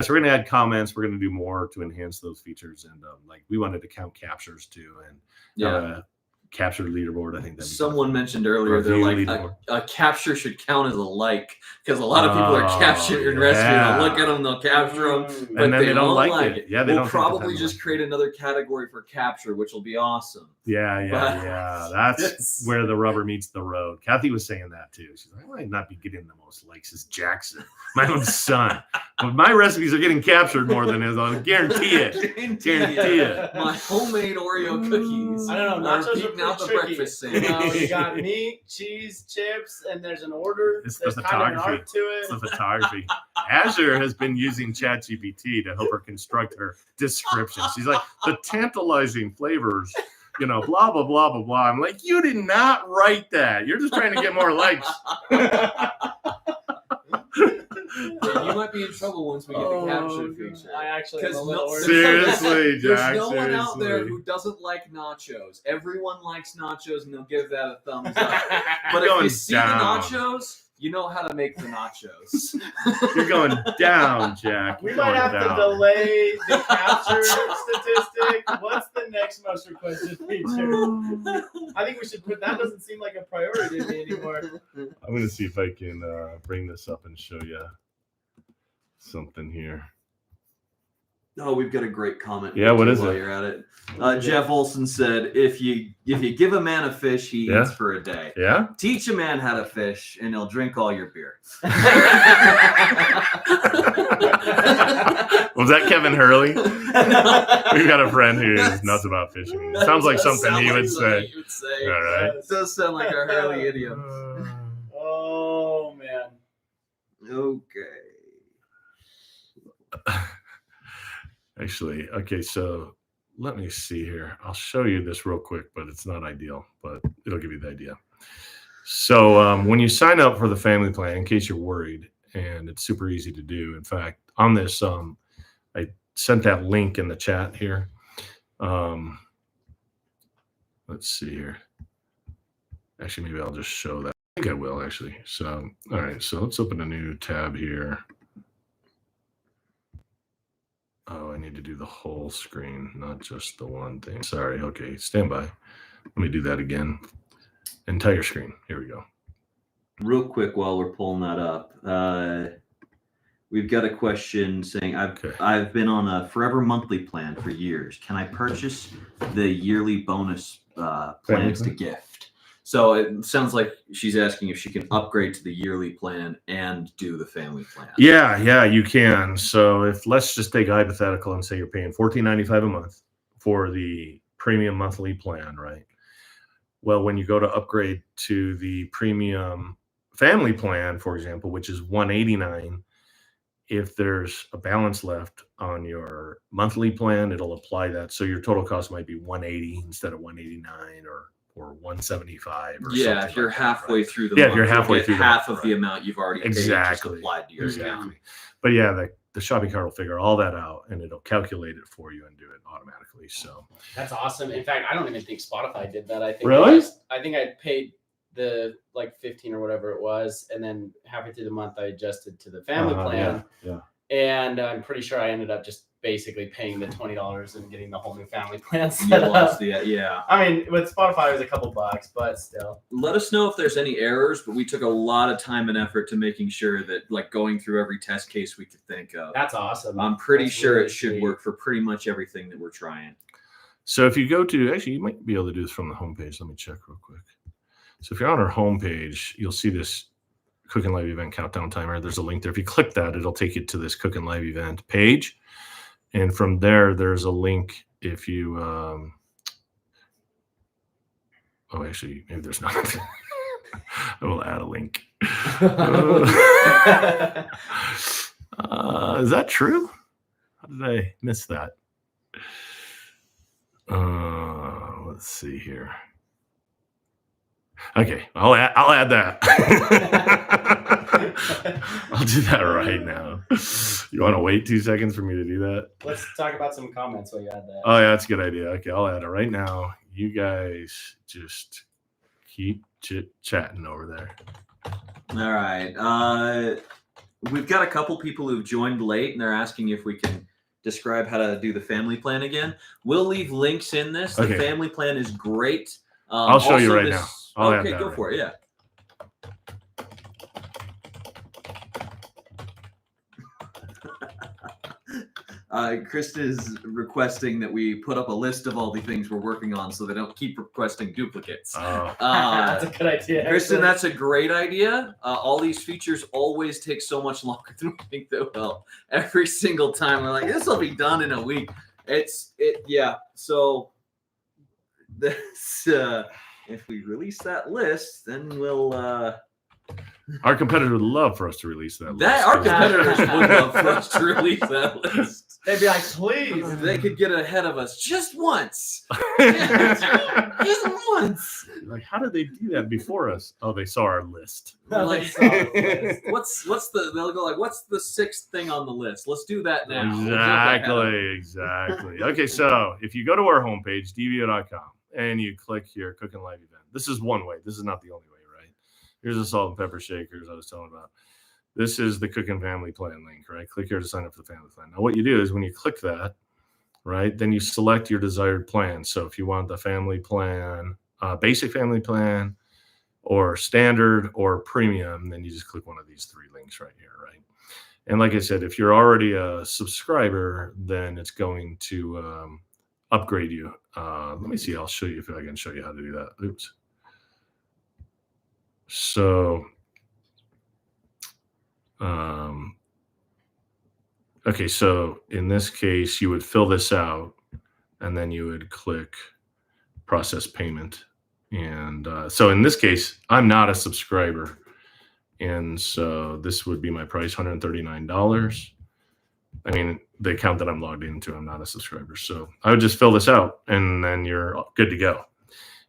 so we're going to add comments. We're going to do more to enhance those features. And like we wanted to count captures too. And capture leaderboard. I think that'd be Someone mentioned earlier they're Review like leaderboard. a capture should count as a like because a lot of people are Oh, capturing and rescuing. yeah. They'll look at them, they'll capture them, Mm. but And then they they don't won't like it. Yeah, they we'll don't think that probably they just like create another category for capture, which will be awesome. Yeah. But- That's It's- where the rubber meets the road. Kathy was saying that too. She's like, I might not be getting the most likes as Jackson, my own son. But my recipes are getting captured more than his. I'll guarantee it. Guarantee it. My homemade Oreo cookies. I don't know. are Nachos are beating out the pretty tricky. breakfast You know, sandwich. you got meat, cheese, chips, and there's an order. It's the There's kind of an photography. art to It's it. the photography. Azure has been using ChatGPT to help her construct her description. She's like, the tantalizing flavors, you know, blah, blah, blah, blah, blah. I'm like, you did not write that. You're just trying to get more likes. Yeah, you might be in trouble once we get the capture feature. I actually am a 'Cause little no- worried. Seriously, There's Jack. no one out there seriously. who doesn't like nachos. Everyone likes nachos, and they'll give that a thumbs up. But But if Going you see down. the nachos, you know how to make the nachos. You're going down, Jack. we You're might going have down. to delay the capture statistic. What's the next most requested feature? I think we should put that. Doesn't seem like a priority to me anymore. I'm going to see if I can bring this up and show you something here. Oh, we've got a great comment. Yeah, what is while it? You're at it. Jeff Olson said, "If you give a man a fish, he Yeah. eats for a day. Yeah? Teach a man how to fish, and he'll drink all your beer." Was that Kevin Hurley? We've got a friend who is nuts about fishing. It sounds like Does something sound he like would something say. he would say. All right. It does sound like our Hurley idiom. Oh man. Okay. Actually, okay, so let me see here. I'll show you this real quick, but it's not ideal, but it'll give you the idea. So when you sign up for the family plan, in case you're worried, and it's super easy to do. In fact, on this, I sent that link in the chat here. Let's see here. Actually, maybe I'll just show that. I think I will actually. So, all right, so let's open a new tab here. Oh, I need to do the whole screen, not just the one thing. Sorry. Okay, stand by. Let me do that again. Entire screen. Here we go. Real quick, while we're pulling that up, we've got a question saying, Okay. I've been on a forever monthly plan for years. Can I purchase the yearly bonus plans to gift? So it sounds like she's asking if she can upgrade to the yearly plan and do the family plan. Yeah, you can. So if let's just take a hypothetical and say you're paying $14.95 a month for the premium monthly plan, right? Well, when you go to upgrade to the premium family plan, for example, which is $189, if there's a balance left on your monthly plan, it'll apply that. So your total cost might be $180 instead of $189 or $175 or Yeah, something if you're like that, halfway right? through the Yeah, if month, you're you'll halfway get through the half month, of the right. amount you've already paid Exactly. just applied to your account. Exactly. But yeah, the shopping cart will figure all that out and it'll calculate it for you and do it automatically. So That's awesome. In fact, I don't even think Spotify did that. I think Really? I think I paid the like 15 or whatever it was, and then halfway through the month I adjusted to the family plan. Yeah. And I'm pretty sure I ended up just basically paying the $20 and getting the whole new family plan You set lost up. the, yeah. I mean, with Spotify it was a couple bucks, but still. Let us know if there's any errors, but we took a lot of time and effort to making sure that, like, going through every test case we could think of. That's awesome. I'm pretty That's sure really it should sweet. work for pretty much everything that we're trying. So if you go to, actually, you might be able to do this from the homepage. Let me check real quick. So if you're on our homepage, you'll see this Cooking Live event countdown timer. There's a link there. If you click that, it'll take you to this Cooking Live event page. And from there, there's a link if you, oh, actually, maybe there's not. I will add a link. Is that true? How did I miss that? Let's see here. Okay, I'll add that. I'll do that right now. You want to wait 2 seconds for me to do that? Let's talk about some comments while you had that. Oh yeah, that's a good idea. Okay, I'll add it right now. You guys just keep chit-chatting over there. All right. We've got a couple people who've joined late, and they're asking if we can describe how to do the family plan again. We'll leave links in this. The Okay. family plan is great. I'll show you also right now. I'll add okay, that go right for it. now. Yeah. Krista is requesting that we put up a list of all the things we're working on so they don't keep requesting duplicates. That's a good idea. Kristen, actually. that's a great idea. All these features always take so much longer than we think they will. Every single time we're like, this will be done in a week. Yeah. So this, if we release that list, then we'll. Our competitor would love for us to release that. Our list. competitors would love for us to release that list. They'd be like, please. If they could get ahead of us just once. Just once. Like, how did they do that before us? Oh, they saw our list. We're They like, saw the list. what's the? They'll go like, what's the 6th thing on the list? Let's do that now. We'll jump ahead of them. Exactly. Okay, so if you go to our homepage, dvo.com, and you click here, Cook and Live event. This is one way. This is not the only way, right? Here's the salt and pepper shakers I was telling about. This is the Cook and Family Plan link, right? Click here to sign up for the family plan. Now, what you do is when you click that, right, then you select your desired plan. So if you want the family plan, basic family plan, or standard or premium, then you just click one of these 3 links right here, right? And like I said, if you're already a subscriber, then it's going to upgrade you. Let me see. I'll show you if I can show you how to do that. Oops. So, okay. So in this case, you would fill this out and then you would click process payment. And so in this case, I'm not a subscriber. And so this would be my price, $139. I mean, the account that I'm logged into, I'm not a subscriber. So I would just fill this out and then you're good to go.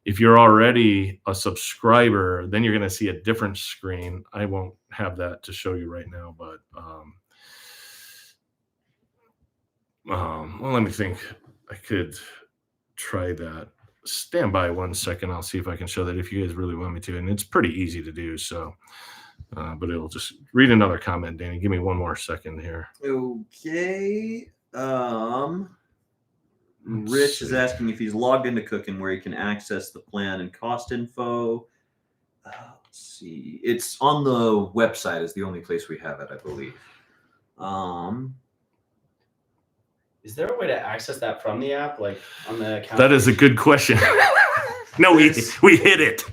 If you're already a subscriber, then you're going to see a different screen. I won't have that to show you right now, but well, let me think. I could try that. Stand by 1 second. I'll see if I can show that if you guys really want me to. And it's pretty easy to do. So, but it'll just read another comment, Danny. Give me 1 more second here. Okay. Rich is asking if he's logged into Cooking where he can access the plan and cost info. Let's see. It's on the website is the only place we have it, I believe. Is there a way to access that from the app, like on the account? That is a good question. No, we hit it.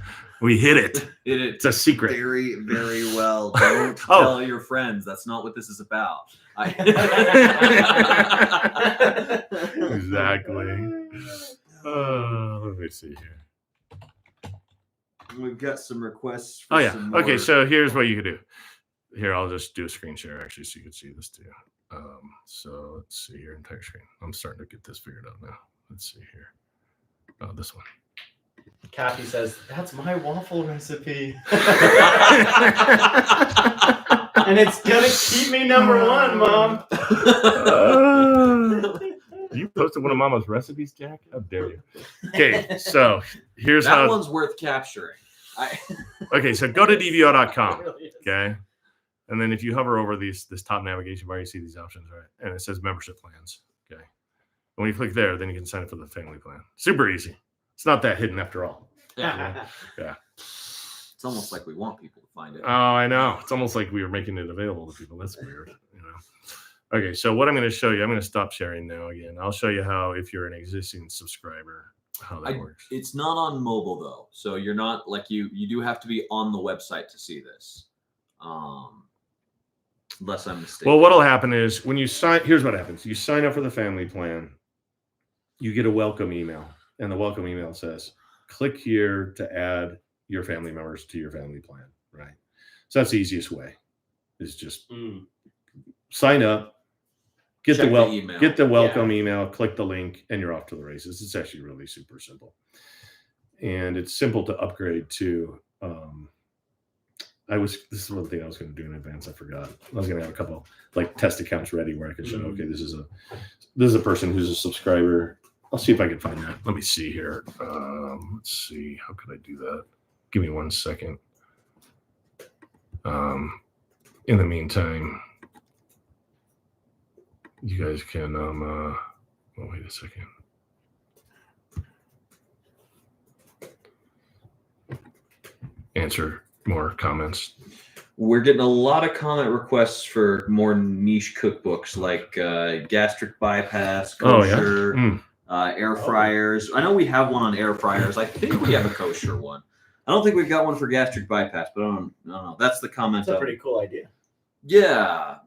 We hit it. It's a secret. Very, very well. Don't tell your friends. That's not what this is about. Exactly. Let me see here. We've got some requests. Oh, yeah. Okay, so here's what you could do. Here, I'll just do a screen share, actually, so you can see this too. So let's see here, entire screen. I'm starting to get this figured out now. Let's see here. Oh, this one. Kathy says, that's my waffle recipe. And it's going to keep me #1, Mom. You posted one of Mama's recipes, Jack? How dare you? Okay, so here's that one's worth capturing. Okay, so go to dvo.com, okay? And then if you hover over this top navigation bar, you see these options, right? And it says membership plans, okay? And when you click there, then you can sign up for the family plan. Super easy. It's not that hidden after all. Yeah. Yeah. It's almost like we want people to find it. Oh, I know. It's almost like we were making it available to people. That's weird, you know. Okay, so what I'm going to show you, I'm going to stop sharing now again. I'll show you how, if you're an existing subscriber, how that works. It's not on mobile though, so you're not like you do have to be on the website to see this. Unless I'm mistaken. Well, what'll happen is when you sign, here's what happens. You sign up for the family plan, you get a welcome email, and the welcome email says, click here to add your family members to your family plan, right? So that's the easiest way, is just sign up, get Check the email. get the welcome email, click the link, and you're off to the races. It's actually really super simple. And it's simple to upgrade to. This is one thing I was going to do in advance. I forgot. I was going to have a couple like test accounts ready where I could show, okay, this is a person who's a subscriber. I'll see if I can find that. Let me see here. Let's see. How could I do that? Give me 1 second. In the meantime, you guys can, wait a second. answer more comments. We're getting a lot of comment requests for more niche cookbooks like gastric bypass, kosher, air fryers. I know we have one on air fryers. I think we have a kosher one. I don't think we've got one for gastric bypass, but I don't know. That's the comment. That's a pretty cool idea. Yeah.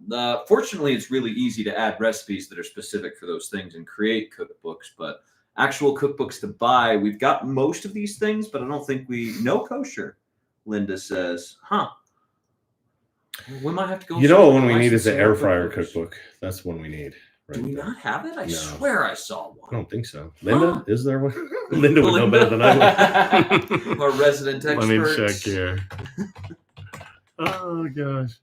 Fortunately, it's really easy to add recipes that are specific for those things and create cookbooks, but actual cookbooks to buy, we've got most of these things, but I don't think we know kosher. Linda says, we might have to go. You know what one we need is the air fryer cookbook. That's one we need. Right. Do we not have it? I swear I saw one. I don't think so. Linda, is there one? Linda would know better than I would. Our resident experts. Let me check here. Oh gosh.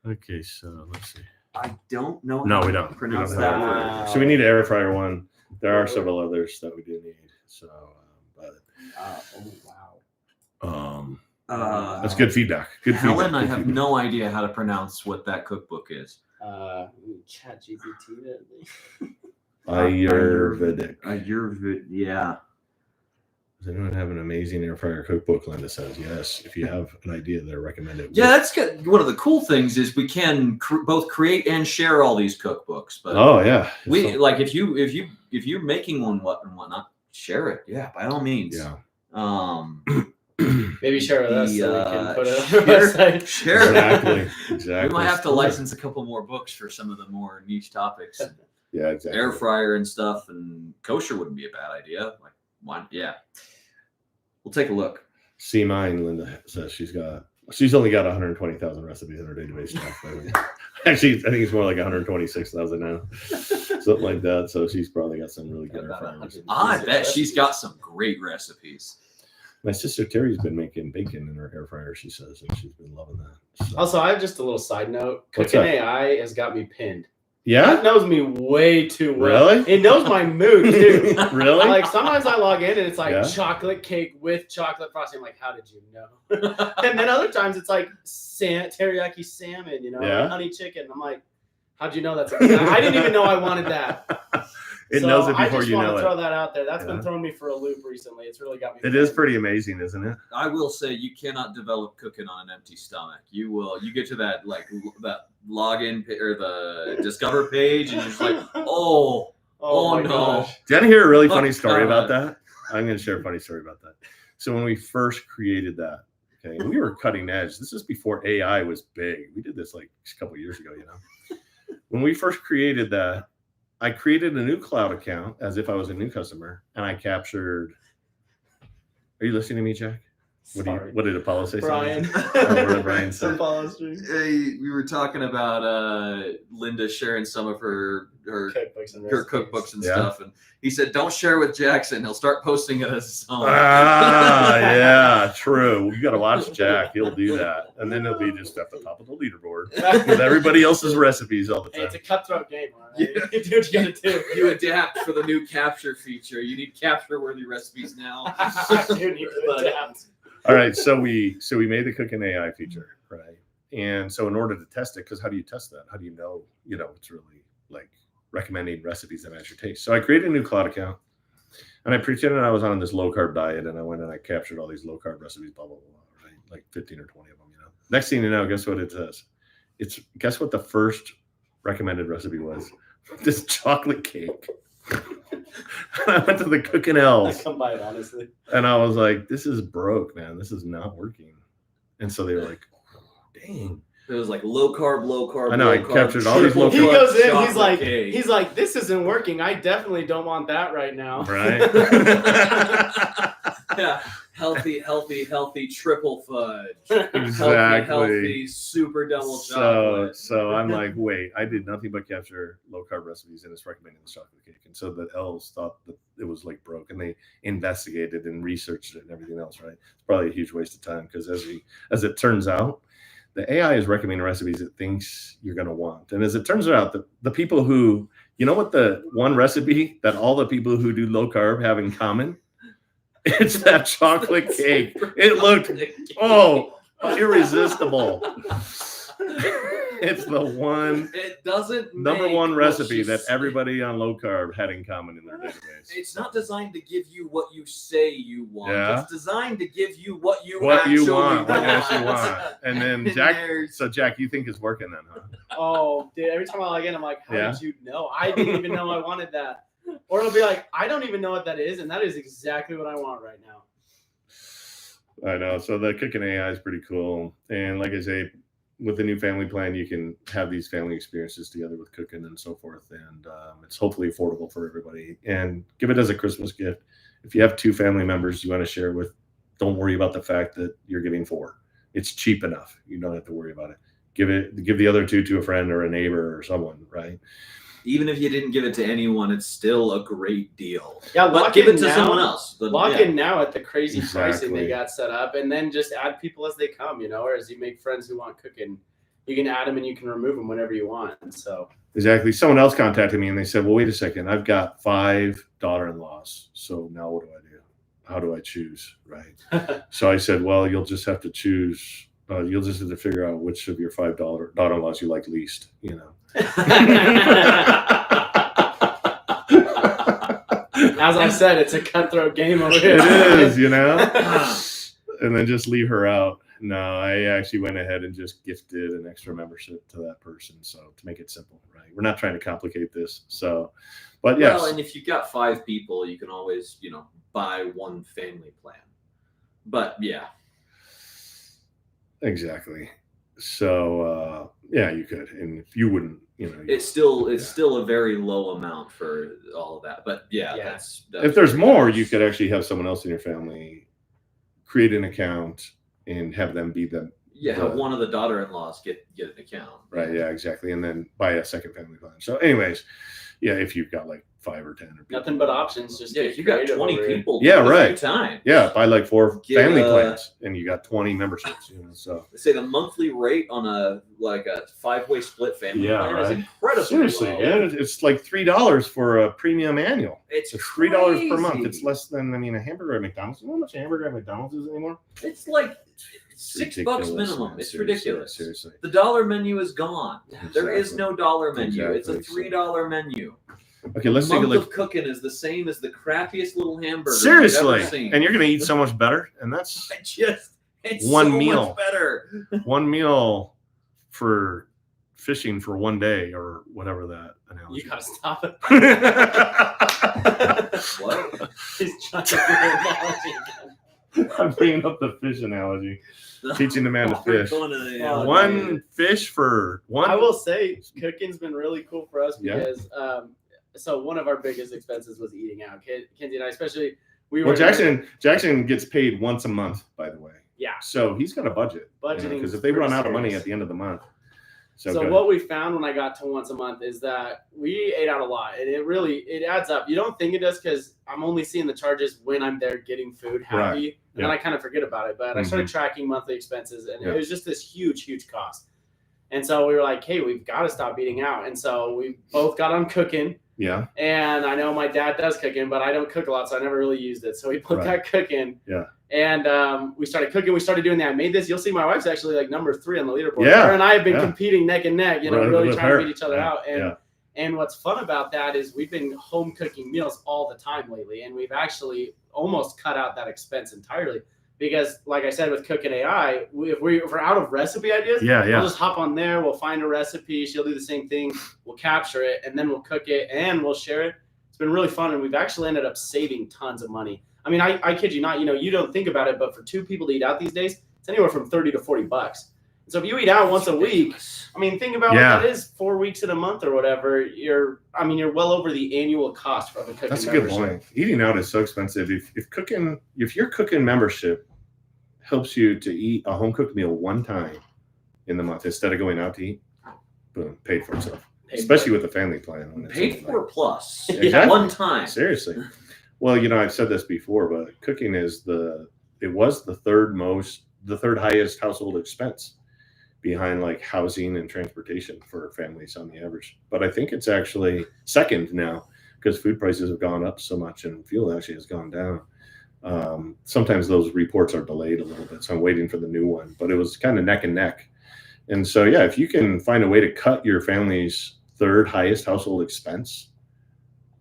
Okay, so let's see. I don't know. No, we don't. Pronounce we don't have that. So we need an air fryer one. There are several others that we do need. So, that's good feedback. Good Helen, feedback. I have no idea how to pronounce what that cookbook is. Chat GPT. Ayurvedic. Yeah. Does anyone have an amazing air fryer cookbook? Linda says yes. If you have an idea that I recommend it. Yeah, that's good. One of the cool things is we can both create and share all these cookbooks. But we like if you're making one and whatnot, share it. Yeah, by all means. Yeah. Maybe share with us so we can put it on our website. Share exactly. We might have to license a couple more books for some of the more niche topics. Yeah, exactly. Air fryer and stuff, and kosher wouldn't be a bad idea. Like one, yeah. We'll take a look. See mine, Linda says she's only got 120,000 recipes in her database now. Actually, I think it's more like 126,000 now. Something like that. So she's probably got some really good air fryer recipes. I bet she's got some great recipes. My sister Terry's been making bacon in her air fryer, she says, and she's been loving that. So. Also, I have just a little side note. What's Cooking that? AI has got me pinned. Yeah? It knows me way too well. Really? It knows my mood too. Really? Like sometimes I log in and it's like Yeah. chocolate cake with chocolate frosting. I'm like, how did you know? And then other times it's like teriyaki salmon, Yeah. honey chicken. I'm like, how'd you know that's? I didn't even know I wanted that. It knows it before you know I just want to throw it. that out there. That's Yeah. been throwing me for a loop recently. It's really got me. It is pretty amazing, isn't it? I will say you cannot develop cooking on an empty stomach. You get to that that login or the discover page and you're just like, oh my no. gosh. Did I hear a really funny Oh, story about God. that? I'm going to share a funny story about that. So when we first created that, okay, and we were cutting edge. This is before AI was big. We did this like a couple of years ago, When we first created that, I created a new cloud account as if I was a new customer, and I captured. Are you listening to me, Jack? What did Apollo say? Brian. What did Brian say? Hey, we were talking about Linda sharing some of her cookbooks and Yeah. stuff, and he said, "Don't share with Jackson. He'll start posting it as his own." Yeah, true. You got to watch Jack. He'll do that, and then he'll be just at the top of the leaderboard with everybody else's recipes all the Hey, time. it's a cutthroat game. All right? Yeah. You do what you gotta do. You adapt for the new capture feature. You need capture-worthy recipes now. I do need to adapt. All right, so we made the cooking AI feature, right? And so in order to test it, because how do you test that? How do you know it's really like recommending recipes that match your taste? So I created a new cloud account, and I pretended I was on this low carb diet, and I went and I captured all these low carb recipes, blah blah blah, right? Like 15 or 20 of them, Next thing you know, guess what it says? Guess what the first recommended recipe was? This chocolate cake. And I went to the Cooking I L's. come by it honestly. And I was like, this is broke, man. This is not working. And so they were like, dang. It was like low carb. I know, I captured all these low He carb goes in, chocolate he's cake. like, this isn't working. I definitely don't want that right now. Right? Yeah, healthy triple fudge. Exactly. Healthy, super double chocolate. So I'm like, wait, I did nothing but capture low carb recipes and it's recommending the chocolate cake. And so the L's thought that it was like broke, and they investigated and researched it and everything else, right? It's probably a huge waste of time because as it turns out, the AI is recommending recipes it thinks you're going to want. And as it turns out, the people who, what the one recipe that all the people who do low carb have in common? It's that chocolate cake. It looked, irresistible. It's the one It doesn't number make one what recipe you that say. everybody on low carb had in common in their database. It's not designed to give you what you say you want. Yeah. It's designed to give you what you What actually you want, what you actually want. And then And Jack, there's- so Jack, you think it's working then, huh? Oh, dude, every time I log in, I'm like, how Yeah. did you know? I didn't even know I wanted that. Or it'll be like, I don't even know what that is, and that is exactly what I want right now. I know. So the cooking AI is pretty cool. And like I say, with the new family plan, you can have these family experiences together with cooking and so forth. And it's hopefully affordable for everybody. And give it as a Christmas gift. If you have 2 family members you want to share with, don't worry about the fact that you're getting 4. It's cheap enough. You don't have to worry about it. Give the other 2 to a friend or a neighbor or someone, right? Even if you didn't give it to anyone, it's still a great deal. Yeah, But lock give in it to now. someone else. But, Lock yeah. in now at the crazy pricing Exactly. they got set up, and then just add people as they come, or as you make friends who want cooking. You can add them and you can remove them whenever you want. And so Exactly. Someone else contacted me and they said, well, wait a second. I've got 5 daughter-in-laws. So now what do I do? How do I choose? Right. So I said, well, you'll just have to choose. You'll just have to figure out which of your 5 daughter-in-laws you like least, as I said, it's a cutthroat game over here. It is, and then just leave her out. No, I actually went ahead and just gifted an extra membership to that person. So to make it simple, right? We're not trying to complicate this. So, but yes. Well, and if you've got 5 people, you can always, buy one family plan. But yeah. Exactly. So yeah, you could, and if you wouldn't, It's still a very low amount for all of that. But yeah. That's if there's more, you could actually have someone else in your family create an account and have them be them. Yeah, have one of the daughter-in-laws get an account. Right. Yeah, exactly. And then buy a second family plan. So anyways, yeah, if you've got like 5 or 10 or people. Nothing but options. Just Yeah, get if you got creative 20 over it. people, Yeah, do it a right. few times. Yeah, buy like 4 Get, family plans and you got 20 memberships, so They say the monthly rate on a 5-way split family Yeah, plan is right. incredibly seriously, low. yeah, it's like $3 for a premium annual. It's It's $3 per month. crazy. It's less than a hamburger at McDonald's. You know how much a hamburger at McDonald's is anymore? It's like $6 Ridiculous, minimum. man. It's Seriously, ridiculous. Seriously. The dollar menu is gone. There is Exactly. no dollar menu. It's a Exactly. $3 menu. Okay, let's the take a month look. of cooking is the same as the crappiest little hamburger Seriously, you've ever seen. and you're gonna eat so much better, and that's It's One so meal. much better. one meal for fishing for one day or whatever that analogy. You gotta stop it. What? He's trying to do an analogy again. I'm bringing up the fish analogy, teaching the man to We're fish. going to the, Oh, One fish for one. I will say cooking's been really cool for us Yeah. because so one of our biggest expenses was eating out. Kenzie and I, especially, we were Well, Jackson gets paid once a month, by the way. Yeah. So he's got a budget. Budgeting Because is if they run pretty out of money serious. at the end of the month. So go what we found when I got to once a month is that we ate out a lot, and it adds up. You don't think it does because I'm only seeing the charges when I'm there getting food happy, Right. and Yeah. then I kind of forget about it. But I started tracking monthly expenses, and Yeah. it was just this huge cost. And so we were like, hey, we've got to stop eating out. And so we both got on cooking. Yeah. And I know my dad does cooking, but I don't cook a lot, so I never really used it. So we both Right. got cooking. Yeah. And we started cooking. We started doing that. I made this. You'll see my wife's actually like number 3 on the leaderboard. Yeah. Her and I have been Yeah. competing neck and neck, Right, really with trying her. to beat each other Yeah. out. And what's fun about that is we've been home cooking meals all the time lately. And we've actually almost cut out that expense entirely. Because like I said, with Cooking AI, if we're out of recipe ideas, Yeah. we'll Yeah. just hop on there. We'll find a recipe. She'll do the same thing. We'll capture it, and then we'll cook it, and we'll share it. It's been really fun, and we've actually ended up saving tons of money. I mean, I kid you not. You don't think about it, but for 2 people to eat out these days, it's anywhere from $30 to $40. So if you eat out once a week, I mean, think about Yeah. what that is. 4 weeks in a month or whatever. You're well over the annual cost of a cooking That's a good membership. point. Eating out is so expensive. If your cooking membership helps you to eat a home cooked meal one time in the month instead of going out to eat, boom, paid for itself. Especially with the family plan. when it's Paid something for plus. Exactly. One time. Seriously. Well, I've said this before, but cooking was the third highest household expense behind like housing and transportation for families on the average. But I think it's actually second now because food prices have gone up so much and fuel actually has gone down. Sometimes those reports are delayed a little bit, so I'm waiting for the new one, but it was kind of neck and neck. And so, yeah, if you can find a way to cut your family's third highest household expense,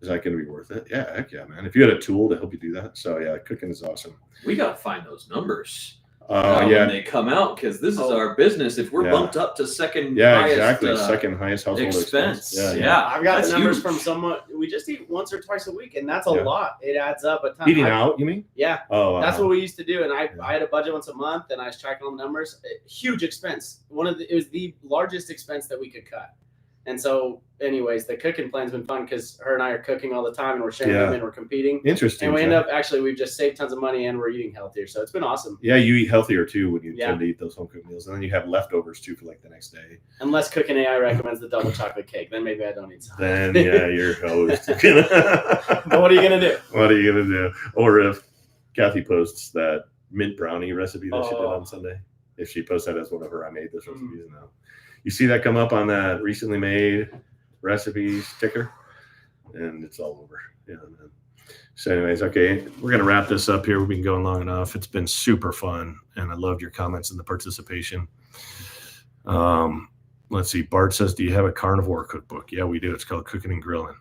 is that going to be worth it? Yeah, heck yeah, man. If you had a tool to help you do that. So, yeah, cooking is awesome. We got to find those numbers. Yeah. When they come out, because this is our business. If we're bumped up to second highest, exactly. Second highest household expense. Yeah. I've got the numbers huge. from someone. We just eat once or twice a week, and that's a lot. It adds up a ton. Eating out, you mean? Yeah. Oh, that's what we used to do. And I had a budget once a month, and I was tracking all the numbers. Huge expense. It was the largest expense that we could cut. And so, anyways, the cooking plan's been fun because her and I are cooking all the time, and we're sharing them, and we're competing. Interesting. And we end up we've just saved tons of money, and we're eating healthier. So it's been awesome. Yeah, you eat healthier too when you tend to eat those home cooked meals, and then you have leftovers too for like the next day. Unless Cooking AI recommends the double chocolate cake, then maybe I don't eat some. Then you're host. But what are you gonna do? What are you gonna do? Or if Kathy posts that mint brownie recipe that she did on Sunday, if she posts that as one of her I made this recipes now, you see that come up on that recently made recipes ticker, and it's all over. Yeah, man. So anyways, okay, we're gonna wrap this up here. We've been going long enough. It's been super fun, and I loved your comments and the participation. Let's see. Bart says, "Do you have a carnivore cookbook?" Yeah, we do. It's called Cooking and Grilling.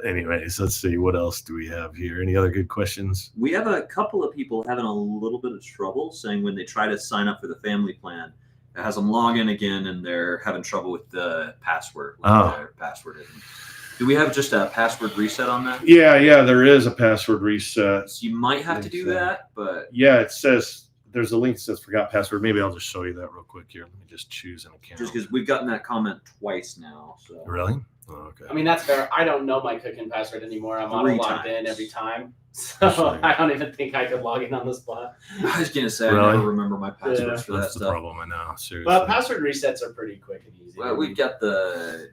Anyways, let's see. What else do we have here? Any other good questions? We have a couple of people having a little bit of trouble saying when they try to sign up for the family plan, it has them log in again and they're having trouble with the password. Their password isn't. Do we have just a password reset on that? Yeah, there is a password reset. So you might have to do that, but yeah, it says there's a link that says forgot password. Maybe I'll just show you that real quick here. Let me just choose an account. Just because we've gotten that comment twice now. So really? Oh, okay. I mean, that's fair. I don't know my cooking password anymore. I'm auto-logged in every time. So I don't even think I could log in on the spot. I was going to say, I never remember my passwords for that's that the stuff. problem I know. Seriously. But password resets are pretty quick and easy. Well, we've got the,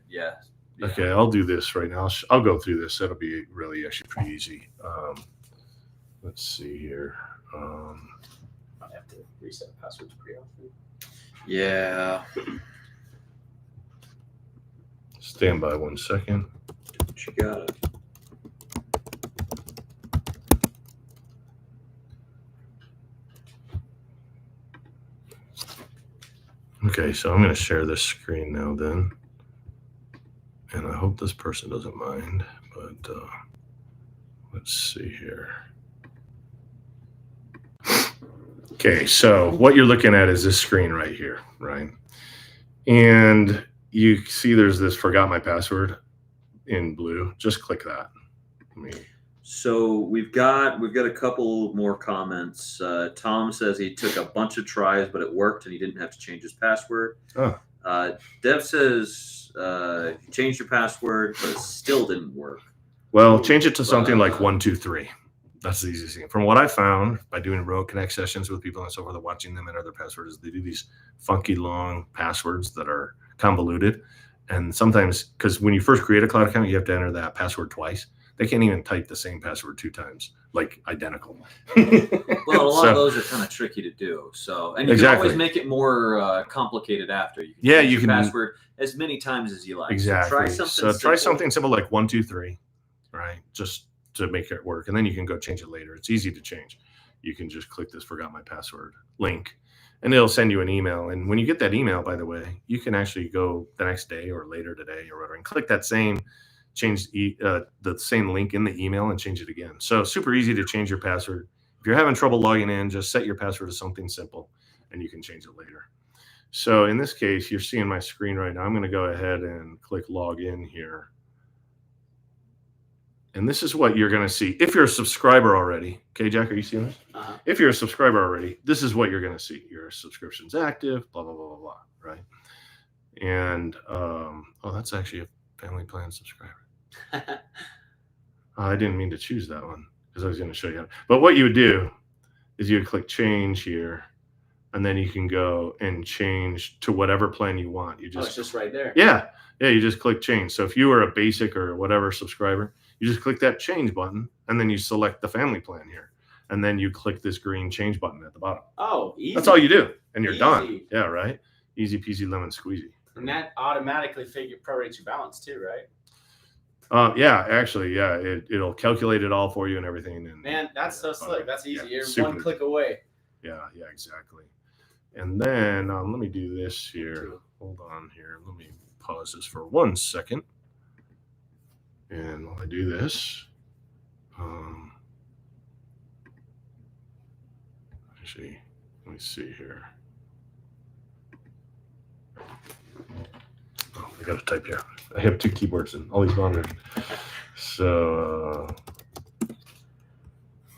Okay, I'll do this right now. I'll go through this. That'll be really actually pretty easy. Let's see here. I have to reset passwords pretty often. Yeah. Stand by 1 second. You got it. Okay, so I'm going to share this screen now then. And I hope this person doesn't mind, but let's see here. Okay, so what you're looking at is this screen right here, right? And you see there's this forgot my password in blue. Just click that. So we've got a couple more comments. Tom says he took a bunch of tries, but it worked and he didn't have to change his password. Oh. Dev says you changed your password, but it still didn't work. Well, change it to something like 123. That's the easiest thing. From what I found by doing Remote Connect sessions with people and so forth, watching them and other passwords, they do these funky long passwords that are convoluted. And sometimes, because when you first create a cloud account, you have to enter that password twice. They can't even type the same password 2 times, like identical. Well, a lot of those are kind of tricky to do. So, and you can always make it more complicated after. You can change your password as many times as you like. Exactly. So try something simple like 123, right? Just to make it work, and then you can go change it later. It's easy to change. You can just click this forgot my password link, and it'll send you an email. And when you get that email, by the way, you can actually go the next day or later today or whatever and click that same the same link in the email and change it again. So super easy to change your password. If you're having trouble logging in, just set your password to something simple and you can change it later. So in this case, you're seeing my screen right now. I'm going to go ahead and click log in here. And this is what you're going to see. If you're a subscriber already, okay, Jack, are you seeing this? If you're a subscriber already, this is what you're going to see. Your subscription's active, blah, blah, blah, blah, blah, right? And, that's actually a family plan subscriber. I didn't mean to choose that one because I was going to show you. But what you would do is you would click change here, and then you can go and change to whatever plan you want. You just it's just right there. Yeah, you just click change. So if you were a basic or whatever subscriber, you just click that change button, and then you select the family plan here, and then you click this green change button at the bottom. Oh, easy. That's all you do, and you're done. Yeah, right. Easy peasy lemon squeezy. And that automatically prorates your balance too, right? It'll calculate it all for you and everything. And man, that's so slick. That's easy. Yeah, You're one click away. Yeah, exactly. And then let me do this here. Hold on here. Let me pause this for 1 second. And while I do this, actually, let me see here. Oh, I got to type here. I have 2 keyboards and all these monitors. So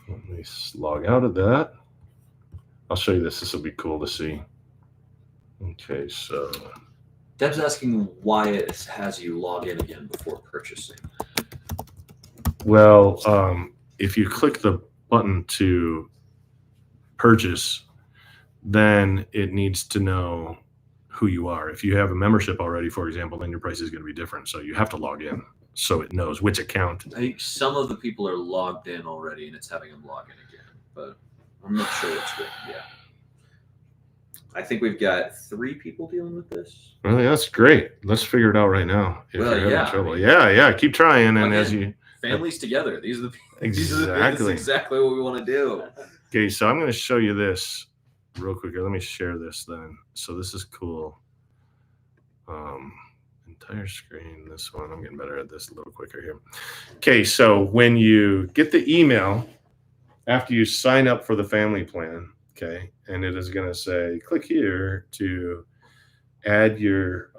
let me log out of that. I'll show you this. This will be cool to see. Okay, so Deb's asking why it has you log in again before purchasing. well, if you click the button to purchase, then it needs to know who you are. If you have a membership already, for example, then your price is going to be different. So you have to log in so it knows which account. I think some of the people are logged in already, and it's having them log in again. But I'm not sure what's good. Yeah. I think we've got 3 people dealing with this. Really, that's great. Let's figure it out right now. If Well, you're having yeah, trouble. I mean- Yeah, keep trying. And as Again, you Families together. These are the This exactly. is exactly what we want to do. Okay, so I'm going to show you this real quick here. Let me share this then. So this is cool. Entire screen, this one. I'm getting better at this a little quicker here. Okay, so when you get the email after you sign up for the family plan, okay, and it is going to say, click here to add your,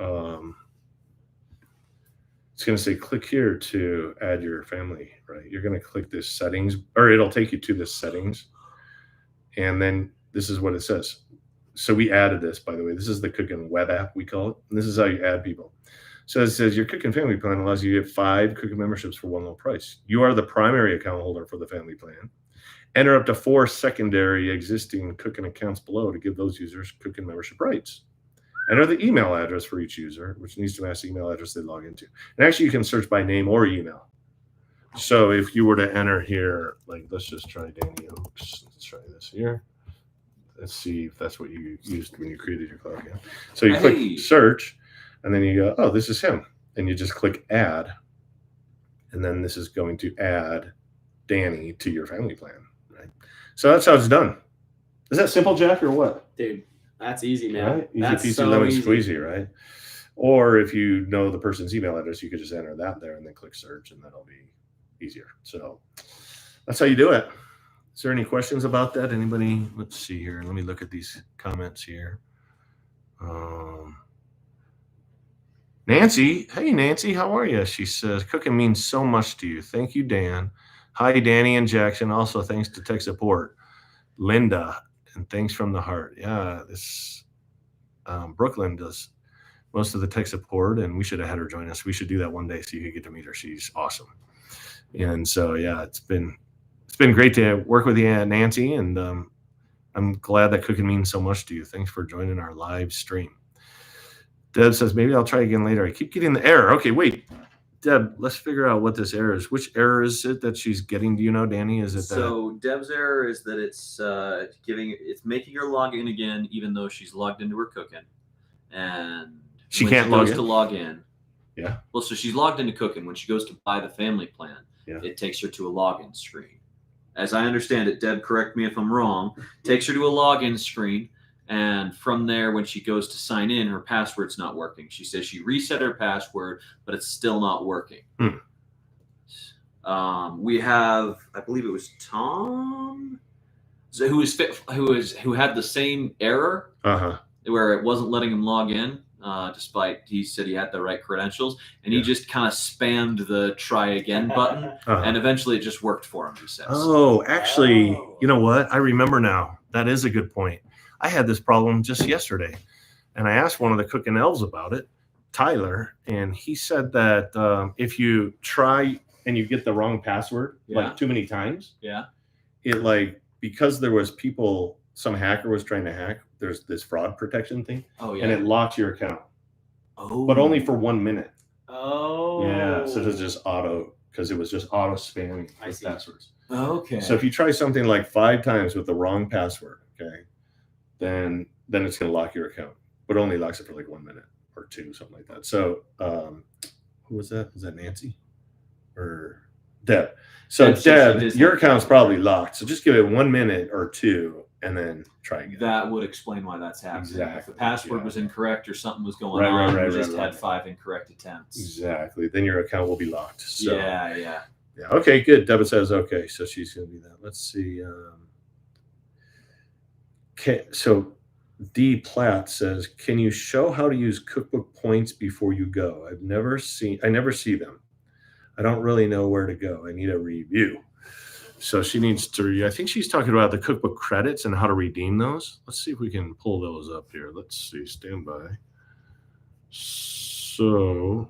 it's going to say, click here to add your family, right? You're going to click this settings, or it'll take you to this settings. And then this is what it says. So we added this, by the way. This is the Cookin' web app, we call it. And this is how you add people. So it says your Cookin' family plan allows you to get 5 Cookin' memberships for one low price. You are the primary account holder for the family plan. Enter up to 4 secondary existing Cookin' accounts below to give those users Cookin' membership rights. Enter the email address for each user, which needs to match the email address they log into. And actually, you can search by name or email. So if you were to enter here, like, let's just try Danny Oaks. Let's try this here. Let's see if that's what you used when you created your cloud account. So you Hey. click search, and then you go, oh, this is him. And you just click add. And then this is going to add Danny to your family plan, right? So that's how it's done. Is that simple, Jack, or what? Dude, that's easy, man. Right? Easy That's peasy, so lemon easy. squeezy, right? Or if you know the person's email address, you could just enter that there and then click search, and that'll be easier. So that's how you do it. Is there any questions about that? Anybody? Let's see here. Let me look at these comments here. Nancy, hey Nancy, how are you? She says, cooking means so much to you. Thank you, Dan. Hi, Danny and Jackson. Also, thanks to tech support. Linda, and thanks from the heart. Yeah, this Brooklyn does most of the tech support, and we should have had her join us. We should do that one day so you could get to meet her. She's awesome. And so, yeah, it's been great to work with you, Nancy, and I'm glad that cooking means so much to you. Thanks for joining our live stream. Deb says, maybe I'll try again later. I keep getting the error. Okay, wait. Deb, let's figure out what this error is. Which error is it that she's getting? Do you know, Danny? Is it So Deb's error is that it's making her log in again, even though she's logged into her Cookin', and She when can't she log goes in? to log in. Yeah. Well, so she's logged into Cookin'. When she goes to buy the family plan, Yeah. it takes her to a login screen. As I understand it, Deb, correct me if I'm wrong, takes her to a login screen. And from there, when she goes to sign in, her password's not working. She says she reset her password, but it's still not working. We have, I believe it was Tom, who had the same error where it wasn't letting him log in, despite he said he had the right credentials, and he just kind of spammed the try again button, and eventually it just worked for him. He says. Oh, actually, you know what? I remember now. That is a good point. I had this problem just yesterday, and I asked one of the Cookin' elves about it, Tyler, and he said that if you try and you get the wrong password like too many times, it because there was some hacker was trying to hack. There's this fraud protection thing, and it locks your account, but only for 1 minute. Oh, yeah. So it's just because it was just auto spamming with passwords. Okay. So if you try something like 5 times with the wrong password, okay, then it's going to lock your account, but only locks it for like 1 minute or 2, something like that. So who was that? Was that Nancy or Deb? So Deb, your account's probably locked. So just give it 1 minute or 2, and then try again. That would explain why that's happening. If the Exactly, password yeah. was incorrect or something was going Right, on, right, you right, just right, had right. 5 incorrect attempts. Exactly. Then your account will be locked. So, Yeah. yeah. Okay, good. Debit says okay, so she's going to do that. Let's see. So D Platt says, "Can you show how to use cookbook points before you go? I never see them. I don't really know where to go. I need a review." So she needs to. I think she's talking about the cookbook credits and how to redeem those. Let's see if we can pull those up here. Let's see. Stand by. So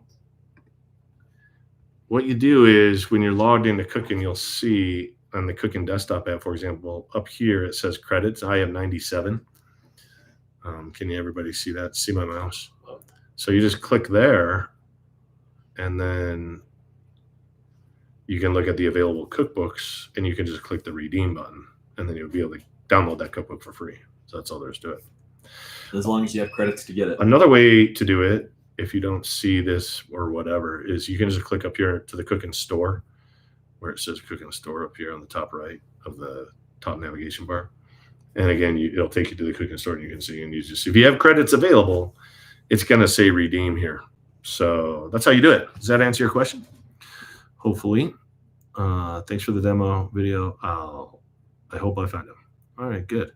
what you do is when you're logged into Cooking, you'll see on the Cooking desktop app, for example, up here it says credits. I have 97. Can everybody see that? See my mouse? So you just click there, and then you can look at the available cookbooks, and you can just click the redeem button, and then you'll be able to download that cookbook for free. So that's all there is to it. As long as you have credits to get it. Another way to do it, if you don't see this or whatever, is you can just click up here to the Cooking Store, where it says Cooking Store up here on the top right of the top navigation bar. And again, it'll take you to the Cooking Store, and you can see, and you just, if you have credits available, it's going to say redeem here. So that's how you do it. Does that answer your question? Hopefully. Thanks for the demo video. I hope I found them. All right, good.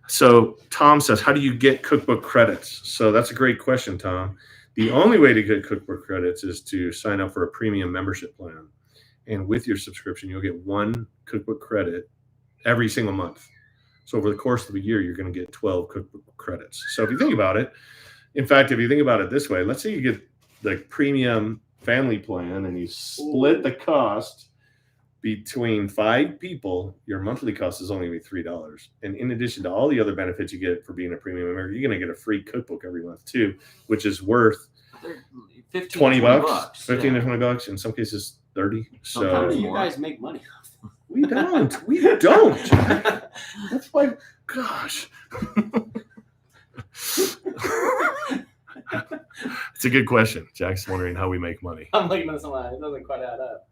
So Tom says, how do you get cookbook credits? So that's a great question, Tom. The only way to get cookbook credits is to sign up for a premium membership plan. And with your subscription, you'll get 1 cookbook credit every single month. So over the course of a year, you're going to get 12 cookbook credits. So if you think about it, in fact, if you think about it this way, let's say you get the premium family plan and you split the cost between 5 people, your monthly cost is only going to be $3. And in addition to all the other benefits you get for being a premium member, you're going to get a free cookbook every month too, which is worth 15, $20, 15 yeah. to $20, in some cases 30. How So do you guys make money? we don't. We don't. That's why, gosh. It's a good question. Jack's wondering how we make money. I'm looking at something. It doesn't quite add up.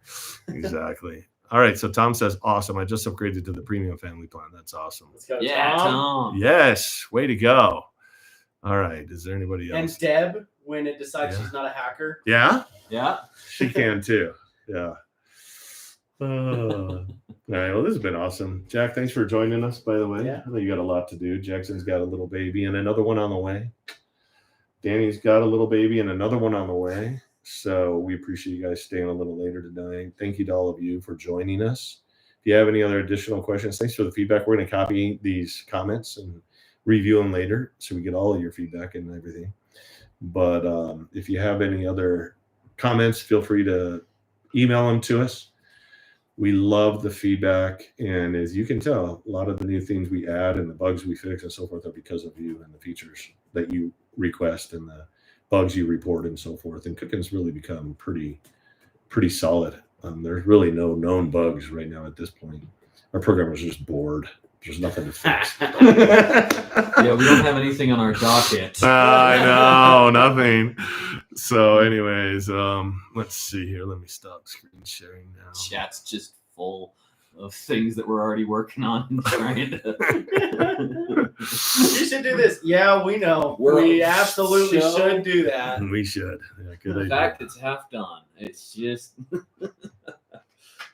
Exactly. All right. So Tom says, awesome. I just upgraded to the premium family plan. That's awesome. Let's go, Yeah, Tom. Yes. Way to go. All right. Is there anybody And else? Deb, when it decides Yeah. she's not a hacker. Yeah? Yeah. She can too. Yeah. All right. Well, this has been awesome. Jack, thanks for joining us, by the way. Yeah. I know you got a lot to do. Jackson's got a little baby and another one on the way. Danny's got a little baby and another one on the way. So we appreciate you guys staying a little later tonight. Thank you to all of you for joining us. If you have any other additional questions, thanks for the feedback. We're going to copy these comments and review them later so we get all of your feedback and everything. But if you have any other comments, feel free to email them to us. We love the feedback. And as you can tell, a lot of the new things we add and the bugs we fix and so forth are because of you and the features that you request and the bugs you report and so forth. And Cooking's really become pretty solid. There's really no known bugs right now at this point. Our programmers are just bored. There's nothing to fix. Yeah, we don't have anything on our docket. I know, nothing. So anyways, let's see here. Let me stop screen sharing now. Chat's just full of things that we're already working on and trying to. You should do this. Yeah, we know. We're we on absolutely show. should do that. We should. Yeah, good In idea. fact, it's half done. It's just.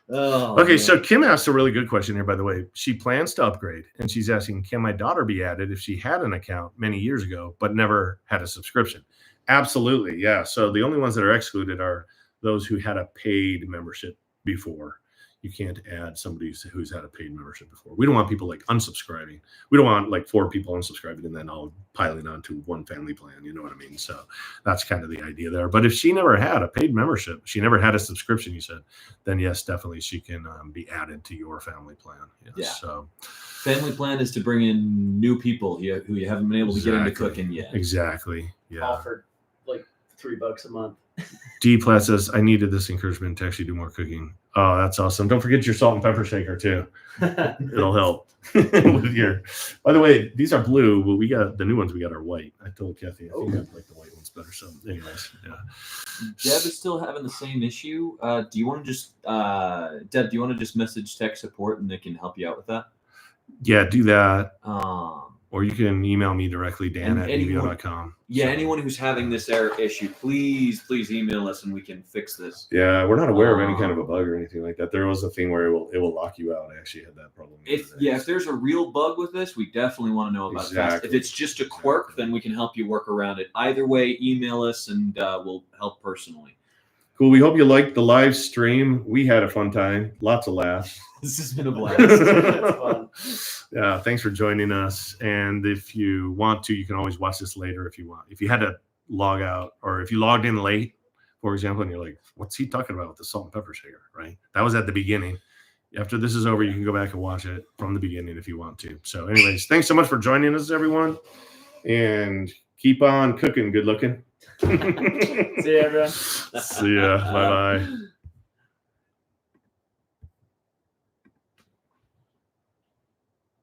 Oh, Okay, man. so Kim asked a really good question here, by the way. She plans to upgrade, and she's asking, can my daughter be added if she had an account many years ago but never had a subscription? Absolutely, yeah. So the only ones that are excluded are those who had a paid membership before. You can't add somebody who's had a paid membership before. We don't want people like unsubscribing. We don't want like 4 people unsubscribing and then all piling onto one family plan. You know what I mean? So that's kind of the idea there. But if she never had a paid membership, she never had a subscription, you said, then yes, definitely she can be added to your family plan. Yes. Yeah. So Family plan is to bring in new people who you haven't been able to get into Exactly. cooking yet. exactly. Yeah. Offered like $3 a month. D Platt says, I needed this encouragement to actually do more cooking. Oh, that's awesome. Don't forget your salt and pepper shaker too. It'll help with your. By the way, these are blue, but we got the new ones. We got are white. I told Kathy I think I like the white ones better. So, anyways, yeah. Deb is still having the same issue. Do you want to just Deb? Do you want to just message tech support and they can help you out with that? Yeah, do that. Or you can email me directly, Dan And at anyone- evio.com. Yeah, So, anyone who's having this error issue, please email us and we can fix this. Yeah, we're not aware of any kind of a bug or anything like that. There was a thing where it will lock you out. I actually had that problem. the other day. If there's a real bug with this, we definitely want to know about it fast. If Exactly. it's just a quirk, then we can help you work around it. Either way, email us and we'll help personally. Cool. We hope you liked the live stream. We had a fun time. Lots of laughs. This has been a blast. It's fun. Yeah, thanks for joining us. And if you want to, you can always watch this later if you want. If you had to log out, or if you logged in late, for example, and you're like, what's he talking about with the salt and pepper shaker, right? That was at the beginning. After this is over, you can go back and watch it from the beginning if you want to. So anyways, thanks so much for joining us, everyone. And keep on cooking. Good looking. See you, everyone. See ya. Bye-bye.